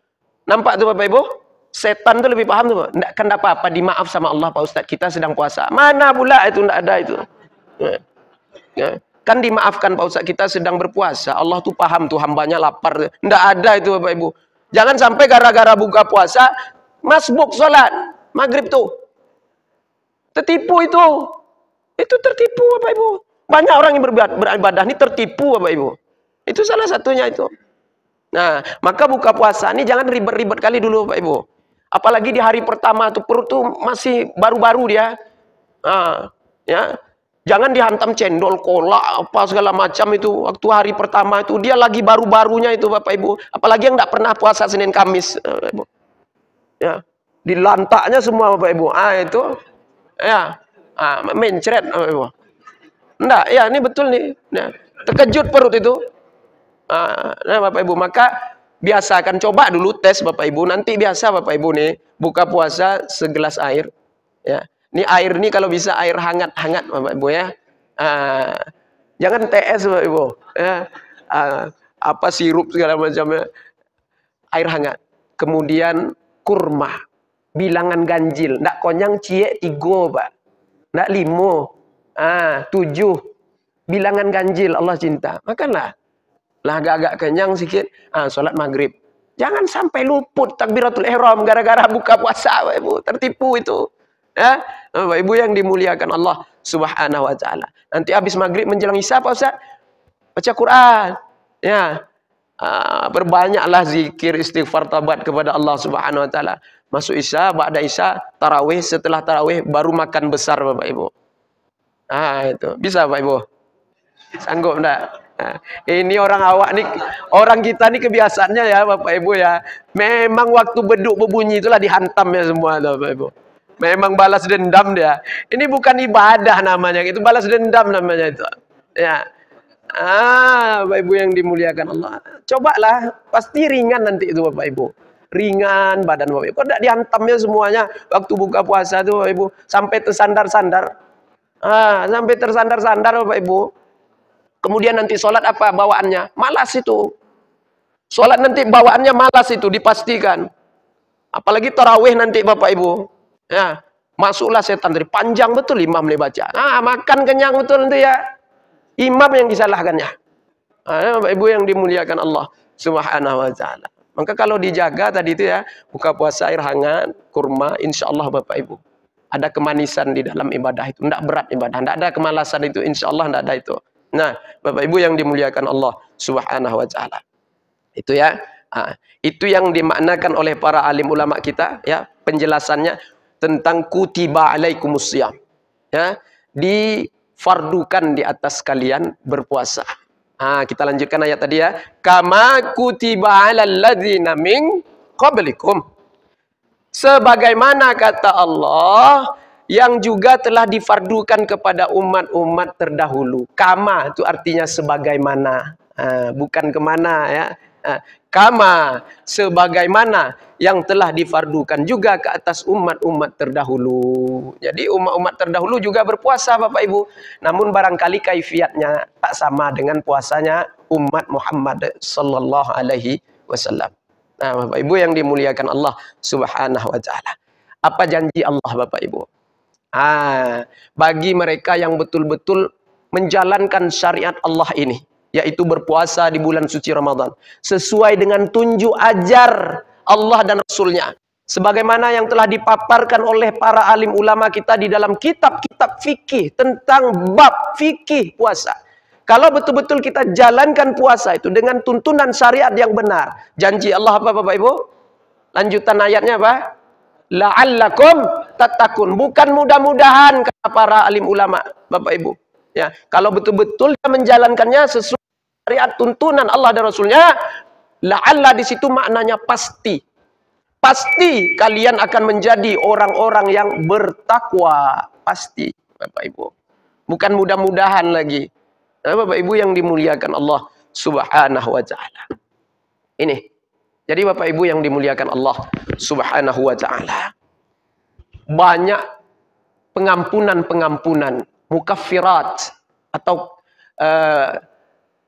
Nampak tuh Bapak Ibu? Setan tuh lebih paham tuh. Enggak kan apa-apa dimaaf sama Allah Pak Ustadz, kita sedang puasa. Mana pula itu enggak ada itu. Ya. Kan dimaafkan Pak Ustadz, kita sedang berpuasa. Allah tuh paham tuh hambanya lapar. Enggak ada itu Bapak Ibu. Jangan sampai gara-gara buka puasa masbuk solat maghrib tuh. Tertipu itu. Itu tertipu Bapak Ibu. Banyak orang yang beribadah ini tertipu Bapak Ibu. Itu salah satunya itu. Nah, maka buka puasa ini jangan ribet-ribet kali dulu Bapak Ibu. Apalagi di hari pertama tuh perut tuh masih baru-baru dia. Ya. Jangan dihantam cendol, kolak, apa segala macam itu. Waktu hari pertama itu dia lagi baru-barunya itu Bapak Ibu. Apalagi yang enggak pernah puasa Senin Kamis Bapak Ibu. Ya. Dilantaknya semua Bapak Ibu. Itu ya. Mencret. Enggak, ya ini betul nih. Nah, terkejut perut itu. Nah, Bapak Ibu, maka biasakan, coba dulu tes Bapak Ibu, nanti biasa Bapak Ibu nih buka puasa segelas air, ya. Ini air nih kalau bisa air hangat-hangat Bapak Ibu ya. Jangan TS Bapak Ibu, ya. Apa sirup segala macamnya, air hangat. Kemudian kurma, bilangan ganjil, ndak konyang cie 3 Pak, ndak 5, 7, bilangan ganjil Allah cinta, makanlah. Lah agak-agak kenyang sedikit, sholat maghrib. Jangan sampai luput takbiratul ihram gara-gara buka puasa, Bapak Ibu. Tertipu itu. Ya, Bapak Ibu yang dimuliakan Allah Subhanahu wa taala. Nanti habis maghrib menjelang isya Pak Ustaz, baca Quran. Ya. Berbanyaklah zikir, istighfar, taubat kepada Allah Subhanahu wa taala. Masuk isya, ba'da isya, tarawih, setelah tarawih baru makan besar Bapak Ibu. Itu. Bisa Bapak Ibu? Sanggup enggak? Ini orang awak nih, orang kita nih kebiasaannya ya Bapak Ibu ya. Memang waktu beduk berbunyi itulah dihantam ya semua Bapak Ibu. Memang balas dendam dia. Ini bukan ibadah namanya, itu balas dendam namanya itu. Ya. Bapak Ibu yang dimuliakan Allah. Cobalah, pasti ringan nanti itu Bapak Ibu. Ringan badan Bapak Ibu. Kok enggak dihantamnya semuanya waktu buka puasa itu Bapak Ibu, sampai tersandar-sandar. Sampai tersandar-sandar Bapak Ibu. Kemudian nanti sholat apa bawaannya? Malas itu. Sholat nanti bawaannya malas itu, dipastikan. Apalagi tarawih nanti Bapak Ibu. Ya, masuklah setan tadi. Panjang betul imam nih baca. Makan kenyang betul nanti ya. Imam yang disalahkannya. Bapak Ibu yang dimuliakan Allah Subhanahu wa taala. Maka kalau dijaga tadi itu ya, buka puasa air hangat, kurma, insya Allah Bapak Ibu. Ada kemanisan di dalam ibadah itu. Tidak berat ibadah. Tidak ada kemalasan itu. Insya Allah tidak ada itu. Nah, Bapak Ibu yang dimuliakan Allah Subhanahu wa taala. Itu ya. Itu yang dimaknakan oleh para alim ulama kita ya, penjelasannya tentang kutiba alaikumusiyam. Ya, difardukan di atas kalian berpuasa. Kita lanjutkan ayat tadi ya. Kama kutiba alal ladzina min qablikum. Sebagaimana kata Allah yang juga telah difardukan kepada umat-umat terdahulu. Kama itu artinya sebagaimana, bukan kemana ya. Kama, sebagaimana yang telah difardukan juga ke atas umat-umat terdahulu. Jadi umat-umat terdahulu juga berpuasa Bapak Ibu. Namun barangkali kaifiatnya tak sama dengan puasanya umat Muhammad sallallahu alaihi wasallam. Nah, Bapak Ibu yang dimuliakan Allah Subhanahu wa taala. Apa janji Allah Bapak Ibu? Bagi mereka yang betul-betul menjalankan syariat Allah ini, yaitu berpuasa di bulan suci Ramadan sesuai dengan tunjuk ajar Allah dan Rasulnya, sebagaimana yang telah dipaparkan oleh para alim ulama kita di dalam kitab-kitab fikih tentang bab fikih puasa. Kalau betul-betul kita jalankan puasa itu dengan tuntunan syariat yang benar, janji Allah apa Bapak Ibu? Lanjutan ayatnya apa? La'allakum tattaqun, bukan mudah-mudahan kata para alim ulama Bapak Ibu. Ya, kalau betul-betul menjalankannya sesuai syariat tuntunan Allah dan Rasulnya, la'alla di situ maknanya pasti. Pasti kalian akan menjadi orang-orang yang bertakwa, pasti Bapak Ibu. Bukan mudah-mudahan lagi. Nah, Bapak Ibu yang dimuliakan Allah Subhanahu wa taala. Ini. Jadi Bapak Ibu yang dimuliakan Allah Subhanahu wa taala. Banyak pengampunan-pengampunan, mukaffirat atau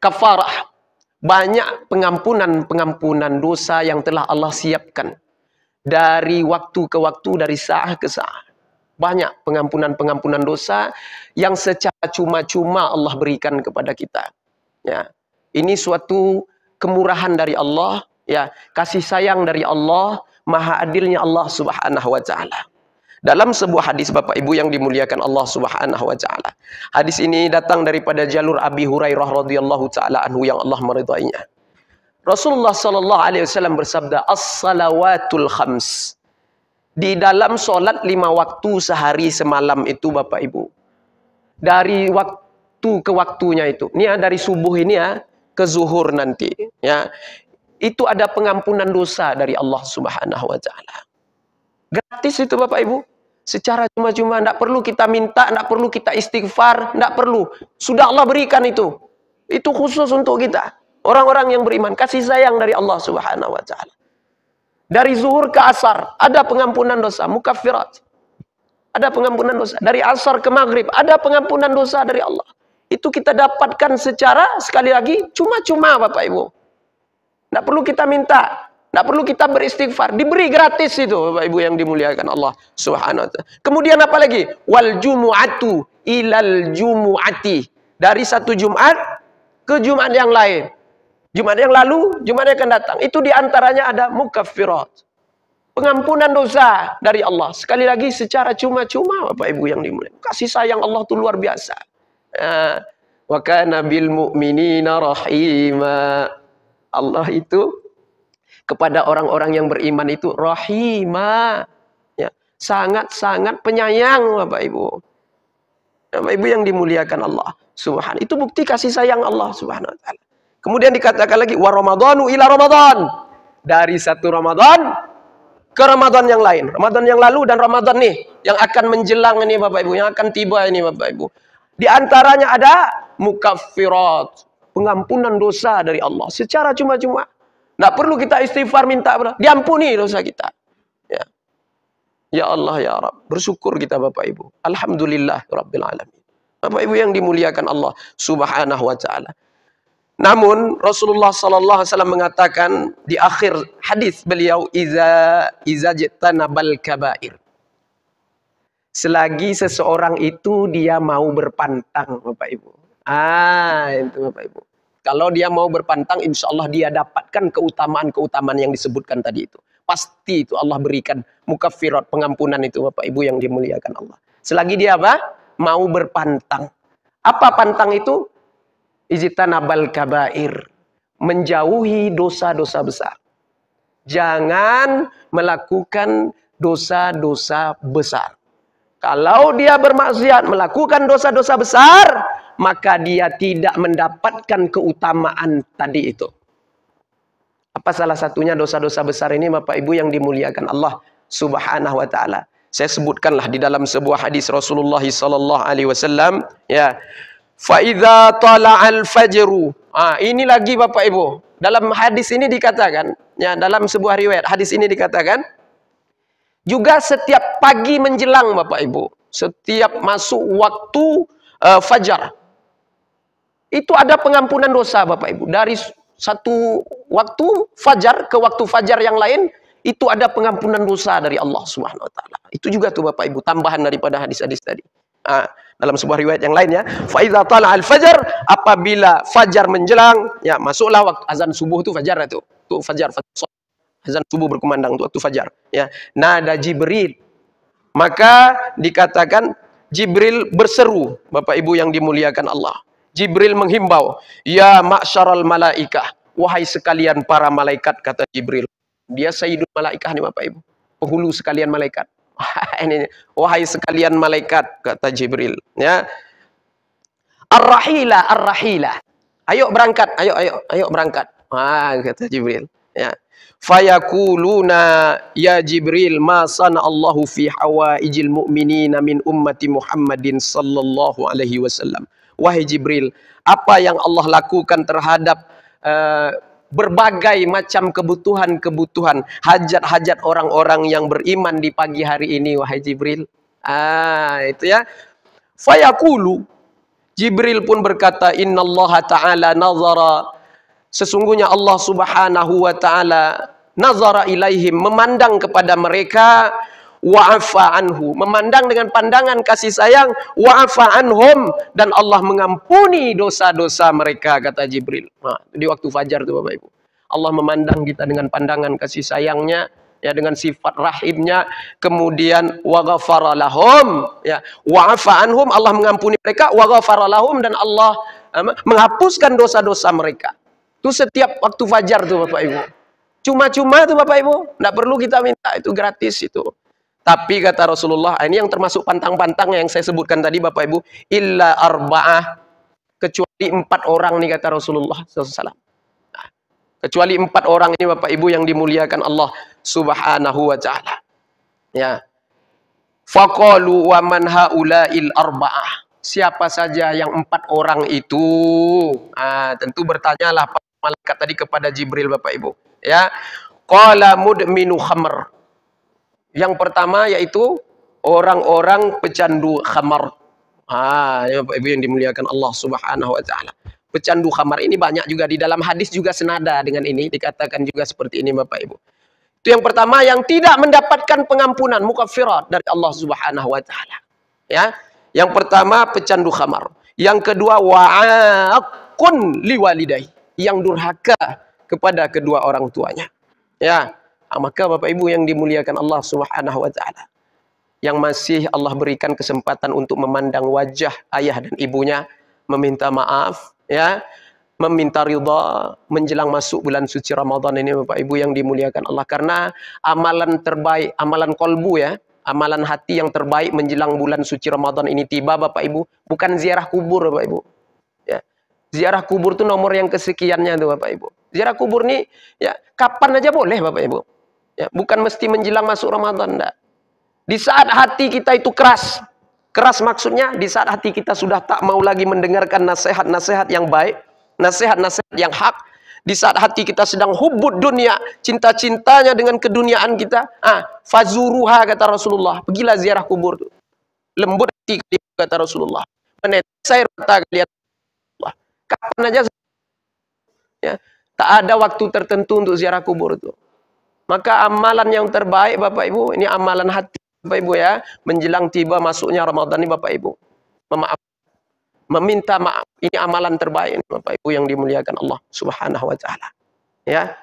kafarah. Banyak pengampunan-pengampunan dosa yang telah Allah siapkan dari waktu ke waktu, dari saat ke saat. Banyak pengampunan-pengampunan dosa yang secara cuma-cuma Allah berikan kepada kita. Ya, ini suatu kemurahan dari Allah. Ya, kasih sayang dari Allah, maha adilnya Allah Subhanahu wa taala. Dalam sebuah hadis Bapak Ibu yang dimuliakan Allah Subhanahu wa taala. Hadis ini datang daripada jalur Abi Hurairah radhiyallahu taala anhu yang Allah meridainya. Rasulullah sallallahu alaihi wasallam bersabda, "As-salawatul khams." Di dalam solat 5 waktu sehari semalam itu Bapak Ibu. Dari waktu ke waktunya itu. Ini ya, dari subuh ini ya ke zuhur nanti, ya. Itu ada pengampunan dosa dari Allah Subhanahu wa taala. Gratis itu Bapak Ibu. Secara cuma-cuma, tidak perlu kita minta, tidak perlu kita istighfar, tidak perlu. Sudah Allah berikan itu. Itu khusus untuk kita. Orang-orang yang beriman, kasih sayang dari Allah Subhanahu wa taala. Dari zuhur ke asar ada pengampunan dosa, mukaffirat. Ada pengampunan dosa. Dari asar ke maghrib ada pengampunan dosa dari Allah. Itu kita dapatkan secara, sekali lagi, cuma-cuma Bapak Ibu. Tidak perlu kita minta. Tidak perlu kita beristighfar. Diberi gratis itu Bapak Ibu yang dimuliakan Allah Subhanahu wa ta'ala. Kemudian apa lagi? Wal jumu'atu ilal jumu'ati. Dari satu Jumat ke Jumat yang lain. Jumat yang lalu, Jumat yang akan datang. Itu diantaranya ada mukaffirat. Pengampunan dosa dari Allah. Sekali lagi secara cuma-cuma Bapak Ibu yang dimuliakan. Kasih sayang Allah itu luar biasa. Wa kana bil mu'minina rahima. Allah itu kepada orang-orang yang beriman itu rahima. Ya, sangat-sangat penyayang Bapak Ibu. Bapak Ibu yang dimuliakan Allah Subhanahu. Itu bukti kasih sayang Allah Subhanahu wa taala. Kemudian dikatakan lagi wa ramadhanu ila ramadhan. Dari satu Ramadan ke Ramadan yang lain. Ramadan yang lalu dan Ramadan nih yang akan menjelang ini Bapak Ibu, yang akan tiba ini Bapak Ibu. Di antaranya ada mukaffirat, pengampunan dosa dari Allah secara cuma-cuma. Tidak perlu kita istighfar minta, diampuni dosa kita. Ya. Ya Allah ya Rabb, bersyukur kita Bapak Ibu. Alhamdulillah rabbil alamin. Bapak Ibu yang dimuliakan Allah Subhanahu wa taala. Namun Rasulullah sallallahu alaihi wasallam mengatakan di akhir hadis beliau iza jitanabal kabair. Selagi seseorang itu dia mau berpantang Bapak Ibu. Itu Bapak Ibu. Kalau dia mau berpantang, insya Allah dia dapatkan keutamaan-keutamaan yang disebutkan tadi itu. Pasti itu Allah berikan mukaffirat, pengampunan itu Bapak Ibu yang dimuliakan Allah. Selagi dia apa? Mau berpantang. Apa pantang itu? Ijtanabal kabair. Menjauhi dosa-dosa besar. Jangan melakukan dosa-dosa besar. Kalau dia bermaksiat melakukan dosa-dosa besar, maka dia tidak mendapatkan keutamaan tadi itu. Apa salah satunya dosa-dosa besar ini Bapak Ibu yang dimuliakan Allah Subhanahu wa taala? Saya sebutkanlah di dalam sebuah hadis Rasulullah sallallahu alaihi wasallam, ya. Fa idza tala'al fajru. Ini lagi Bapak Ibu. Dalam hadis ini dikatakan, ya, dalam sebuah riwayat hadis ini dikatakan juga setiap pagi menjelang Bapak Ibu, setiap masuk waktu fajar, itu ada pengampunan dosa Bapak Ibu. Dari satu waktu fajar ke waktu fajar yang lain, itu ada pengampunan dosa dari Allah Subhanahu wa taala. Itu juga tuh Bapak Ibu, tambahan daripada hadis-hadis tadi. Dalam sebuah riwayat yang lainnya, fa idza tala'al fajar, apabila fajar menjelang, ya masuklah waktu azan subuh itu fajar itu. Tuh fajar. Azan subuh berkumandang waktu fajar, ya. Nada Jibril, maka dikatakan Jibril berseru Bapak Ibu yang dimuliakan Allah. Jibril menghimbau, ya ma'syaral malaikah, wahai sekalian para malaikat, kata Jibril. Dia sayyidul malaikah nih Bapak Ibu, penghulu sekalian malaikat. Ini, wahai sekalian malaikat, kata Jibril, ya. Ar-rahila, ar-rahila. Ayo berangkat, ayo berangkat. Kata Jibril, ya. Fayakuluna ya Jibril ma sana'allahu fi hawaijil mu'minina min ummati Muhammadin sallallahu alaihi wasallam. Wahai Jibril, apa yang Allah lakukan terhadap berbagai macam kebutuhan-kebutuhan, hajat-hajat orang-orang yang beriman di pagi hari ini, wahai Jibril. Itu ya. Fayaqulu, Jibril pun berkata, innallaha ta'ala nazara, sesungguhnya Allah Subhanahu wa taala nazara ilaihim, memandang kepada mereka, wa'afa anhu, memandang dengan pandangan kasih sayang, wa'afa anhum, dan Allah mengampuni dosa-dosa mereka, kata Jibril. Di waktu fajar itu Bapak Ibu, Allah memandang kita dengan pandangan kasih sayangnya, ya, dengan sifat rahimnya, kemudian wa ghafara lahum, ya, wa'afa anhum, Allah mengampuni mereka, wa ghafara lahum, dan Allah menghapuskan dosa-dosa mereka. Itu setiap waktu fajar tuh Bapak Ibu. Cuma-cuma tuh Bapak Ibu, tidak perlu kita minta, itu gratis itu. Tapi kata Rasulullah, ini yang termasuk pantang-pantang yang saya sebutkan tadi Bapak Ibu, illa arba'ah, kecuali 4 orang nih kata Rasulullah SAW. Kecuali 4 orang ini Bapak Ibu yang dimuliakan Allah Subhanahu wa ta'ala. Ya. Faqalu wa man haula'il arba'ah. Siapa saja yang 4 orang itu? Tentu bertanyalah malaikat tadi kepada Jibril Bapak Ibu. Ya. Qala mudminu khamr. Yang pertama yaitu orang-orang pecandu khamar. Ya Bapak Ibu yang dimuliakan Allah Subhanahu wa taala. Pecandu khamar ini banyak juga di dalam hadis juga senada dengan ini, dikatakan juga seperti ini Bapak Ibu. Itu yang pertama yang tidak mendapatkan pengampunan mukaffirat dari Allah Subhanahu wa taala. Ya. Yang pertama pecandu khamar. Yang kedua wa'aqun liwalidayhi, yang durhaka kepada kedua orang tuanya. Ya. Maka Bapak Ibu yang dimuliakan Allah Subhanahu wa taala, yang masih Allah berikan kesempatan untuk memandang wajah ayah dan ibunya, meminta maaf, ya, meminta ridha menjelang masuk bulan suci Ramadan ini Bapak Ibu yang dimuliakan Allah. Karena amalan terbaik, amalan kolbu ya, amalan hati yang terbaik menjelang bulan suci Ramadan ini tiba Bapak Ibu, bukan ziarah kubur Bapak Ibu. Ya. Ziarah kubur itu nomor yang kesekiannya tuh Bapak Ibu. Ziarah kubur nih ya kapan aja boleh Bapak Ibu. Ya, bukan mesti menjelang masuk Ramadan enggak. Di saat hati kita itu keras. Keras maksudnya di saat hati kita sudah tak mau lagi mendengarkan nasihat-nasihat yang baik, nasihat-nasihat yang hak. Di saat hati kita sedang hubbud dunia, cinta-cintanya dengan keduniaan kita, fazuruha kata Rasulullah, pergilah ziarah kubur tuh. Lembut hati kata Rasulullah. Menetes air mata kalian Allah. Kapan aja ya, tak ada waktu tertentu untuk ziarah kubur itu. Maka amalan yang terbaik Bapak Ibu, ini amalan hati Bapak Ibu ya, menjelang tiba masuknya Ramadan ini Bapak Ibu. Meminta maaf, ini amalan terbaik ini Bapak Ibu yang dimuliakan Allah Subhanahu wa taala. Ya.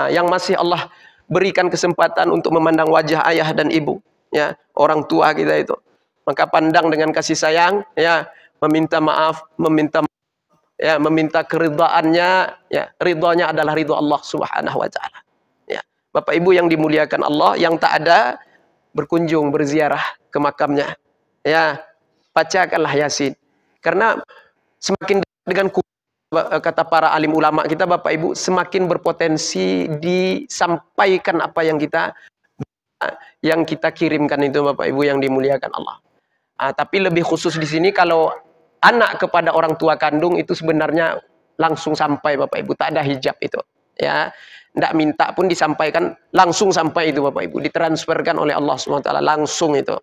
Yang masih Allah berikan kesempatan untuk memandang wajah ayah dan ibu, ya, orang tua kita itu. Maka pandang dengan kasih sayang, ya, meminta maaf, ya, meminta keridhaannya, ya, ridhonya adalah ridho Allah Subhanahu wa taala. Ya. Bapak Ibu yang dimuliakan Allah, yang tak ada berkunjung berziarah ke makamnya. Ya, bacakanlah Yasin. Karena semakin dengan kata para alim ulama kita Bapak Ibu, semakin berpotensi disampaikan apa yang kita kirimkan itu Bapak Ibu yang dimuliakan Allah. Tapi lebih khusus di sini kalau anak kepada orang tua kandung itu sebenarnya langsung sampai Bapak Ibu, tak ada hijab itu. Ya. Tidak minta pun disampaikan, langsung sampai itu Bapak Ibu. Ditransferkan oleh Allah SWT langsung itu.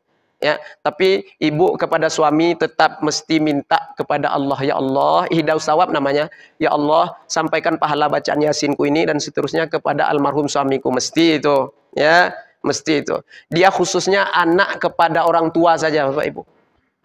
Ya, tapi ibu kepada suami tetap mesti minta kepada Allah. Ya Allah, ihdaus sawab namanya. Ya Allah, sampaikan pahala bacaan Yasinku ini dan seterusnya kepada almarhum suamiku. Mesti itu. Ya, mesti itu. Dia khususnya anak kepada orang tua saja Bapak Ibu.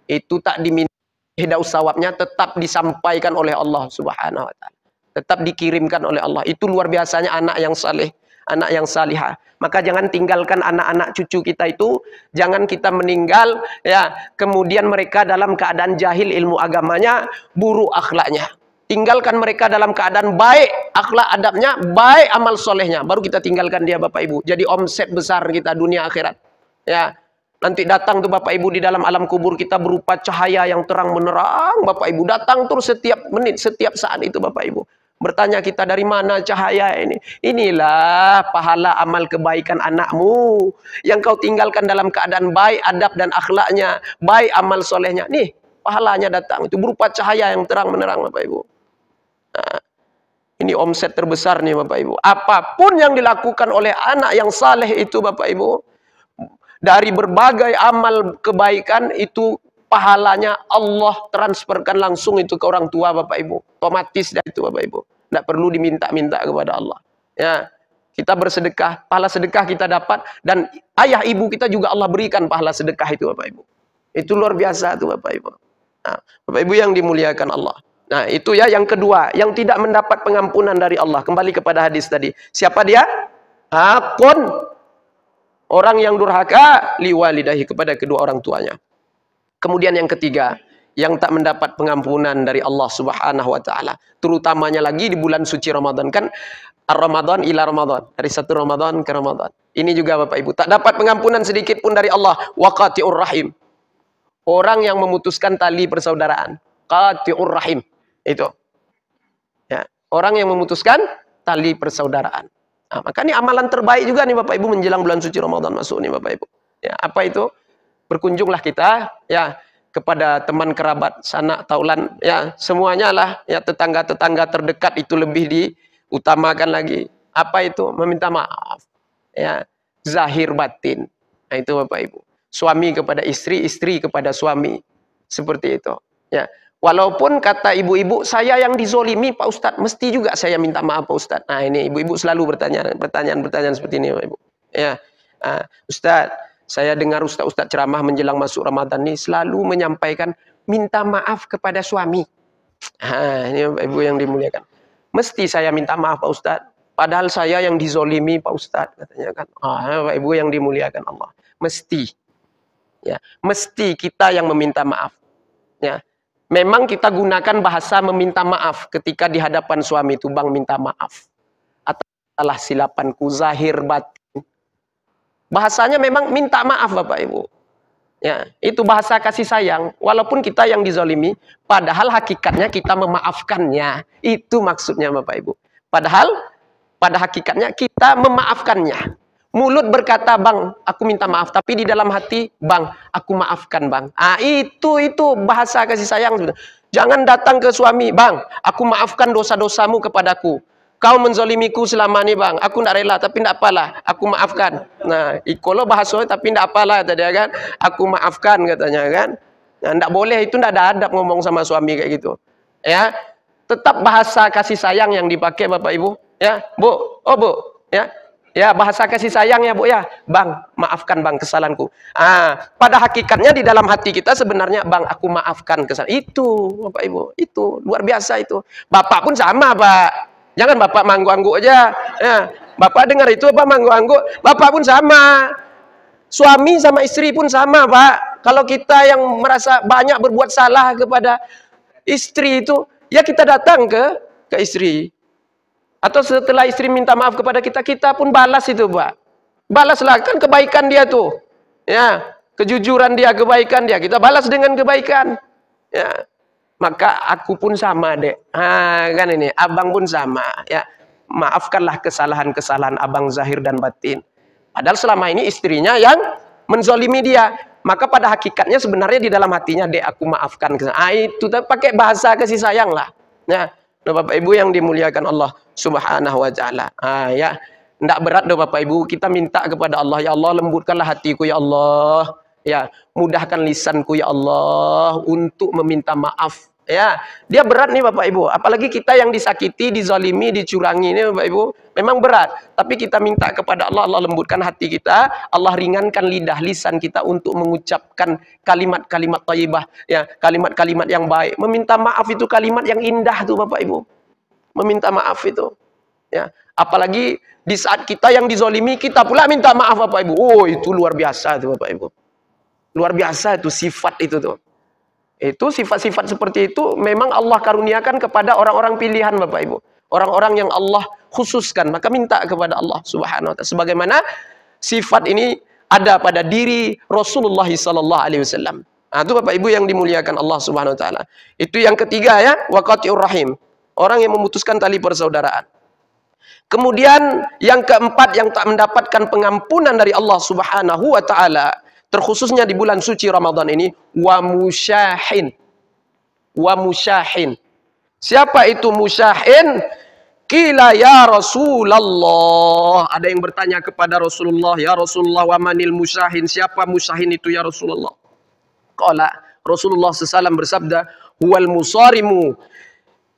Itu tak diminta ihdaus sawabnya, tetap disampaikan oleh Allah Subhanahu wa taala. Tetap dikirimkan oleh Allah. Itu luar biasanya anak yang saleh, anak yang salihah. Maka jangan tinggalkan anak-anak cucu kita itu, jangan kita meninggal ya, kemudian mereka dalam keadaan jahil ilmu agamanya, buruk akhlaknya. Tinggalkan mereka dalam keadaan baik akhlak adabnya, baik amal solehnya, baru kita tinggalkan dia Bapak Ibu. Jadi omset besar kita dunia akhirat. Ya. Nanti datang tuh Bapak Ibu di dalam alam kubur kita berupa cahaya yang terang menerang Bapak Ibu. Datang terus setiap menit, setiap saat itu Bapak Ibu. Bertanya kita, dari mana cahaya ini? Inilah pahala amal kebaikan anakmu yang kau tinggalkan dalam keadaan baik adab dan akhlaknya, baik amal solehnya. Nih pahalanya datang, itu berupa cahaya yang terang menerang Bapak Ibu. Ini omset terbesar nih Bapak Ibu. Apapun yang dilakukan oleh anak yang saleh itu Bapak Ibu, dari berbagai amal kebaikan itu pahalanya Allah transferkan langsung itu ke orang tua Bapak Ibu. Otomatis dah itu Bapak Ibu. Tidak perlu diminta-minta kepada Allah. Ya, kita bersedekah, pahala sedekah kita dapat, dan ayah ibu kita juga Allah berikan pahala sedekah itu Bapak Ibu. Itu luar biasa itu Bapak Ibu. Nah, Bapak Ibu yang dimuliakan Allah. Nah, itu ya yang kedua, yang tidak mendapat pengampunan dari Allah. Kembali kepada hadis tadi. Siapa dia? Hakun. Orang yang durhaka liwalidahi, kepada kedua orang tuanya. Kemudian yang ketiga, yang tak mendapat pengampunan dari Allah Subhanahu wa taala, terutamanya lagi di bulan suci Ramadan. Kan Ramadan ila Ramadan, dari satu Ramadan ke Ramadan. Ini juga Bapak Ibu, tak dapat pengampunan sedikit pun dari Allah. Waqati'ur rahim. Orang yang memutuskan tali persaudaraan. Qati'ur rahim. Itu. Ya, orang yang memutuskan tali persaudaraan. Nah, maka ini amalan terbaik juga nih Bapak Ibu menjelang bulan suci Ramadan masuk nih Bapak Ibu. Ya, apa itu? Berkunjunglah kita ya kepada teman kerabat, sanak, taulan, ya semuanya lah, ya tetangga-tetangga terdekat itu lebih diutamakan lagi. Apa itu? Meminta maaf. Ya, zahir batin. Nah, itu Bapak Ibu. Suami kepada istri, istri kepada suami. Seperti itu. Ya. Walaupun kata ibu-ibu, saya yang dizolimi Pak Ustadz, mesti juga saya minta maaf Pak Ustadz. Nah ini ibu-ibu selalu bertanya pertanyaan-pertanyaan seperti ini Bapak Ibu. Ya, Ustadz, saya dengar Ustadz ceramah menjelang masuk Ramadan ini selalu menyampaikan minta maaf kepada suami. Ini Bapak Ibu yang dimuliakan. Mesti saya minta maaf Pak Ustadz. Padahal saya yang dizolimi Pak Ustadz, katanya kan. Bapak Ibu yang dimuliakan Allah. Mesti. Ya, mesti kita yang meminta maaf. Ya. Memang kita gunakan bahasa meminta maaf ketika di hadapan suami itu, Bang minta maaf atas salah silapanku zahir batin. Bahasanya memang minta maaf Bapak Ibu. Ya, itu bahasa kasih sayang. Walaupun kita yang dizolimi, padahal hakikatnya kita memaafkannya. Itu maksudnya Bapak Ibu. Padahal pada hakikatnya kita memaafkannya. Mulut berkata, Bang, aku minta maaf. Tapi di dalam hati, Bang, aku maafkan, Bang. Itu bahasa kasih sayang. Jangan datang ke suami, Bang, aku maafkan dosa-dosamu kepadaku. Kau menzolimiku selama ini, Bang. Aku tidak rela, tapi tidak apalah. Aku maafkan. Nah, ikolo bahasanya, tapi tidak apalah, tadi kan. Aku maafkan, katanya kan. Nah, tidak boleh, itu tidak ada adab ngomong sama suami kayak gitu. Ya, tetap bahasa kasih sayang yang dipakai, Bapak Ibu. Ya, Bu, oh Bu, ya. Ya, bahasa kasih sayang ya Bu ya. Bang, maafkan Bang kesalahanku. Pada hakikatnya di dalam hati kita sebenarnya, Bang, aku maafkan kesalahan. Itu, Bapak Ibu, itu luar biasa itu. Bapak pun sama, Pak. Jangan Bapak manggu-anggu aja. Ya, Bapak dengar itu apa manggu-anggu? Bapak pun sama. Suami sama istri pun sama, Pak. Kalau kita yang merasa banyak berbuat salah kepada istri itu, ya kita datang ke istri. Atau setelah istri minta maaf kepada kita, kita pun balas itu, Pak. Balaslah, kan kebaikan dia tuh. Ya, kejujuran dia, kebaikan dia. Kita balas dengan kebaikan. Ya. Maka aku pun sama, Dek. Kan ini, Abang pun sama, ya. Maafkanlah kesalahan-kesalahan Abang zahir dan batin. Padahal selama ini istrinya yang menzolimi dia. Maka pada hakikatnya sebenarnya di dalam hatinya, Dek, aku maafkan. Itu pakai bahasa kasih sayang lah. Ya. Bapak Ibu yang dimuliakan Allah Subhanahu wa taala. Ya, enggak berat doh Bapak Ibu, kita minta kepada Allah, ya Allah lembutkanlah hatiku ya Allah. Ya, mudahkan lisanku ya Allah untuk meminta maaf. Ya, dia berat nih Bapak Ibu. Apalagi kita yang disakiti, dizalimi, dicurangi ini Bapak Ibu, memang berat. Tapi kita minta kepada Allah, Allah lembutkan hati kita, Allah ringankan lidah lisan kita untuk mengucapkan kalimat-kalimat thayyibah, ya, kalimat-kalimat yang baik. Meminta maaf itu kalimat yang indah tuh Bapak Ibu. Meminta maaf itu. Ya, apalagi di saat kita yang dizalimi, kita pula minta maaf Bapak Ibu. Oh, itu luar biasa tuh Bapak Ibu. Luar biasa itu sifat itu tuh. Itu sifat-sifat seperti itu memang Allah karuniakan kepada orang-orang pilihan Bapak Ibu. Orang-orang yang Allah khususkan. Maka minta kepada Allah Subhanahu wa taala. Sebagaimana sifat ini ada pada diri Rasulullah sallallahu alaihi wasallam. Itu Bapak Ibu yang dimuliakan Allah Subhanahu wa taala. Itu yang ketiga ya, waqati'ur rahim. Orang yang memutuskan tali persaudaraan. Kemudian yang keempat yang tak mendapatkan pengampunan dari Allah Subhanahu wa taala, terkhususnya di bulan suci Ramadan ini, wa musyahin. Wa musyahin. Siapa itu musyahin? Qila ya Rasulullah. Ada yang bertanya kepada Rasulullah, ya Rasulullah, wa manil musyahin? Siapa musyahin itu ya Rasulullah? Qala Rasulullah SAW bersabda, huwal musarimu,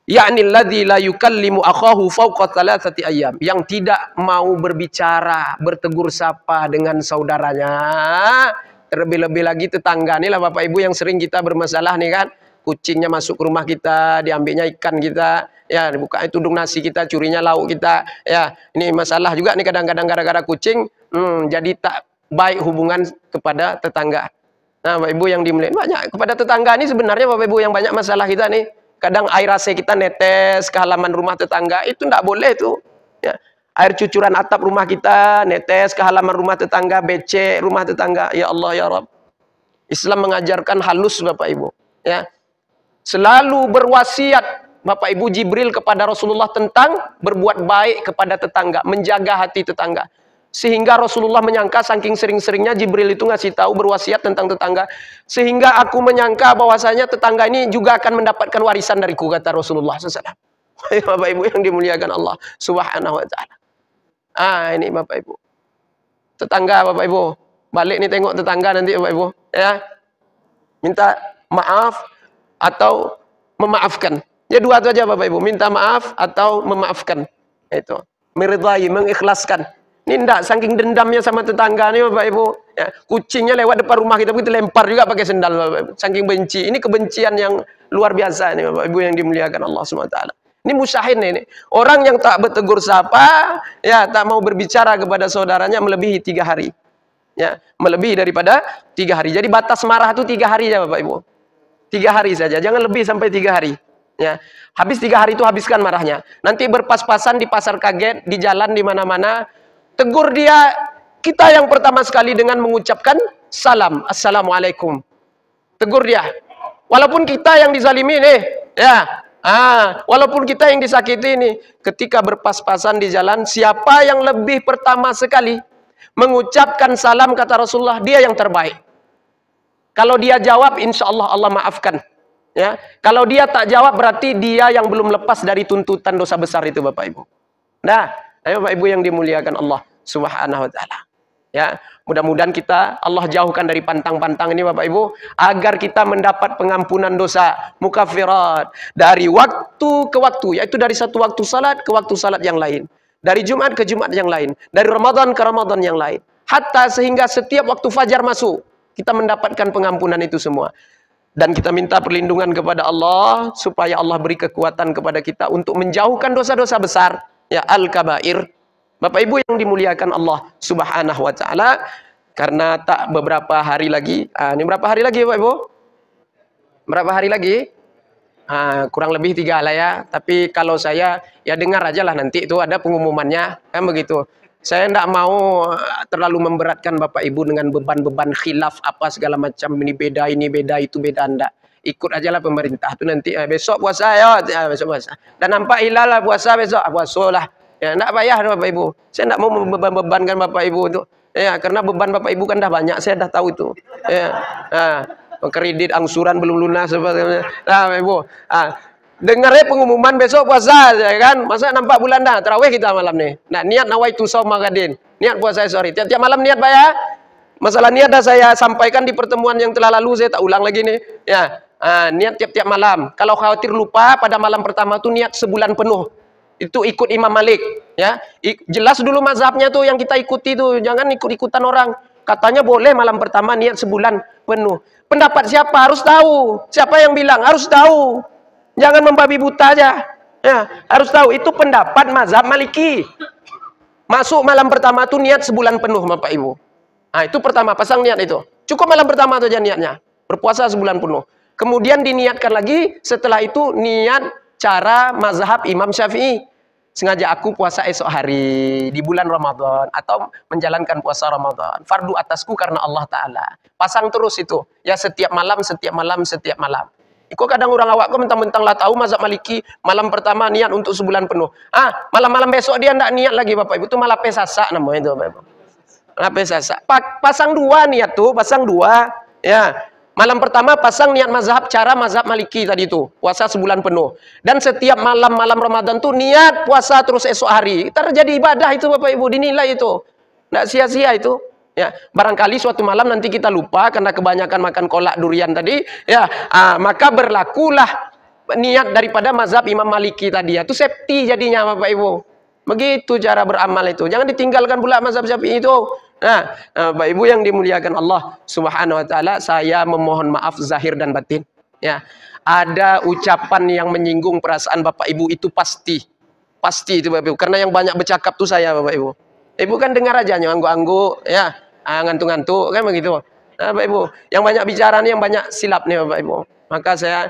yakni alladzi la yukallimu akhahu fawqa thalathati ayyam, yang tidak mau berbicara, bertegur sapa dengan saudaranya. Terlebih-lebih lagi tetangga nih lah Bapak Ibu yang sering kita bermasalah nih kan. Kucingnya masuk ke rumah kita, diambilnya ikan kita, ya dibuka tudung nasi kita, curinya lauk kita. Ya, ini masalah juga nih kadang-kadang gara-gara kucing, jadi tak baik hubungan kepada tetangga. Nah, Bapak Ibu yang dimuliakan, banyak kepada tetangga ini sebenarnya Bapak Ibu yang banyak masalah kita nih. Kadang air AC kita netes ke halaman rumah tetangga, itu tidak boleh tuh. Ya. Air cucuran atap rumah kita netes ke halaman rumah tetangga, becek rumah tetangga. Ya Allah ya Rabb. Islam mengajarkan halus Bapak Ibu. Ya. Selalu berwasiat Bapak Ibu Jibril kepada Rasulullah tentang berbuat baik kepada tetangga, menjaga hati tetangga. Sehingga Rasulullah menyangka saking sering-seringnya Jibril itu ngasih tahu berwasiat tentang tetangga. Sehingga aku menyangka bahwasanya tetangga ini juga akan mendapatkan warisan dariku, kata Rasulullah SAW. Bapak Ibu yang dimuliakan Allah Subhanahu wa ta'ala. Ini Bapak Ibu. Tetangga Bapak Ibu. Balik nih tengok tetangga nanti Bapak Ibu. Ya. Minta maaf atau memaafkan. Ya dua itu aja Bapak Ibu. Minta maaf atau memaafkan. Itu. Meridai, mengikhlaskan. Ini enggak, saking dendamnya sama tetangga nih Bapak Ibu. Ya, kucingnya lewat depan rumah kita, kita lempar juga pakai sendal Bapak Ibu. Saking benci. Ini kebencian yang luar biasa nih Bapak Ibu yang dimuliakan Allah SWT. Ini musyahid ini. Orang yang tak bertegur sapa, ya tak mau berbicara kepada saudaranya melebihi 3 hari. Ya, melebihi daripada 3 hari. Jadi batas marah itu 3 hari ya Bapak Ibu. 3 hari saja, jangan lebih sampai 3 hari. Ya, habis 3 hari itu habiskan marahnya. Nanti berpas-pasan di pasar kaget, di jalan di mana-mana. Tegur dia, kita yang pertama sekali dengan mengucapkan salam, assalamualaikum. Tegur dia. Walaupun kita yang dizalimi nih, ya. Walaupun kita yang disakiti ini, ketika berpas-pasan di jalan, siapa yang lebih pertama sekali mengucapkan salam, kata Rasulullah, dia yang terbaik. Kalau dia jawab, insya Allah Allah maafkan. Ya, kalau dia tak jawab, berarti dia yang belum lepas dari tuntutan dosa besar itu, Bapak Ibu. Nah, ayo Bapak Ibu yang dimuliakan Allah Subhanahu wa ta'ala. Ya, mudah-mudahan kita Allah jauhkan dari pantang-pantang ini Bapak Ibu, agar kita mendapat pengampunan dosa mukaffirat dari waktu ke waktu, yaitu dari satu waktu salat ke waktu salat yang lain, dari Jumat ke Jumat yang lain, dari Ramadan ke Ramadan yang lain, hatta sehingga setiap waktu fajar masuk kita mendapatkan pengampunan itu semua. Dan kita minta perlindungan kepada Allah supaya Allah beri kekuatan kepada kita untuk menjauhkan dosa-dosa besar, ya, al-kabair. Bapak Ibu yang dimuliakan Allah Subhanahu wa ta'ala, karena tak beberapa hari lagi, ini berapa hari lagi Bapak Ibu? Berapa hari lagi? Kurang lebih 3 lah ya. Tapi kalau saya, ya dengar aja lah nanti itu ada pengumumannya, kan begitu. Saya tidak mau terlalu memberatkan Bapak Ibu dengan beban-beban khilaf apa segala macam, ini beda, itu beda, enggak. Ikut aja lah pemerintah itu nanti, besok puasa ya, besok puasa. Dan nampak hilal lah puasa besok, puasa lah. Ya, enggak payah Bapak Ibu. Saya enggak mau membebankan Bapak Ibu itu. Ya, karena beban Bapak Ibu kan dah banyak, saya dah tahu itu. Ya. Kredit angsuran belum lunas sebagainya. Bapak Ibu. Dengarnya pengumuman besok puasa, ya kan? Masa nampak bulan dah, tarawih kita malam nih. Nah, niat nawaitu shaum magadin. Niat puasa sorry. Tiap-tiap malam niat Pak ya. Masalah niat dah saya sampaikan di pertemuan yang telah lalu, saya tak ulang lagi nih. Ya, niat tiap-tiap malam. Kalau khawatir lupa, pada malam pertama tuh niat sebulan penuh. Itu ikut Imam Malik, ya. Jelas dulu mazhabnya tuh yang kita ikuti tuh, jangan ikut-ikutan orang. Katanya boleh malam pertama niat sebulan penuh. Pendapat siapa harus tahu. Siapa yang bilang harus tahu. Jangan membabi buta aja. Ya, harus tahu itu pendapat mazhab Maliki. Masuk malam pertama tuh niat sebulan penuh Bapak Ibu. Itu pertama, pasang niat itu. Cukup malam pertama aja niatnya. Berpuasa sebulan penuh. Kemudian diniatkan lagi setelah itu niat cara mazhab Imam Syafi'i. Sengaja aku puasa esok hari di bulan Ramadan atau menjalankan puasa Ramadan. Fardu atasku karena Allah Ta'ala. Pasang terus itu. Ya setiap malam, setiap malam, setiap malam. Kok kadang orang awak kok mentang-mentang lah tahu mazhab Maliki malam pertama niat untuk sebulan penuh. Malam-malam besok dia ndak niat lagi Bapak Ibu. Itu malah pesasa namanya itu Bapak Ibu. Malah pesasa. Pasang 2 niat tuh, pasang 2. Ya. Malam pertama pasang niat mazhab, cara mazhab Maliki tadi itu. Puasa sebulan penuh. Dan setiap malam-malam Ramadan tuh niat puasa terus esok hari. Terjadi ibadah itu Bapak Ibu, dinilai itu. Nggak sia-sia itu. Ya, barangkali suatu malam nanti kita lupa karena kebanyakan makan kolak durian tadi, ya, maka berlakulah niat daripada mazhab Imam Maliki tadi. Itu safety jadinya Bapak Ibu. Begitu cara beramal itu. Jangan ditinggalkan pula mazhab Syafi'i itu. Nah, Bapak Ibu yang dimuliakan Allah Subhanahu wa ta'ala, saya memohon maaf zahir dan batin. Ya, ada ucapan yang menyinggung perasaan Bapak Ibu itu pasti. Pasti itu Bapak Ibu. Karena yang banyak bercakap tuh saya Bapak Ibu. Ibu kan dengar aja ngangguk-ngangguk, ya, ngantuk-ngantuk kan begitu. Nah, Bapak Ibu, yang banyak bicara nih, yang banyak silap nih Bapak Ibu. Maka saya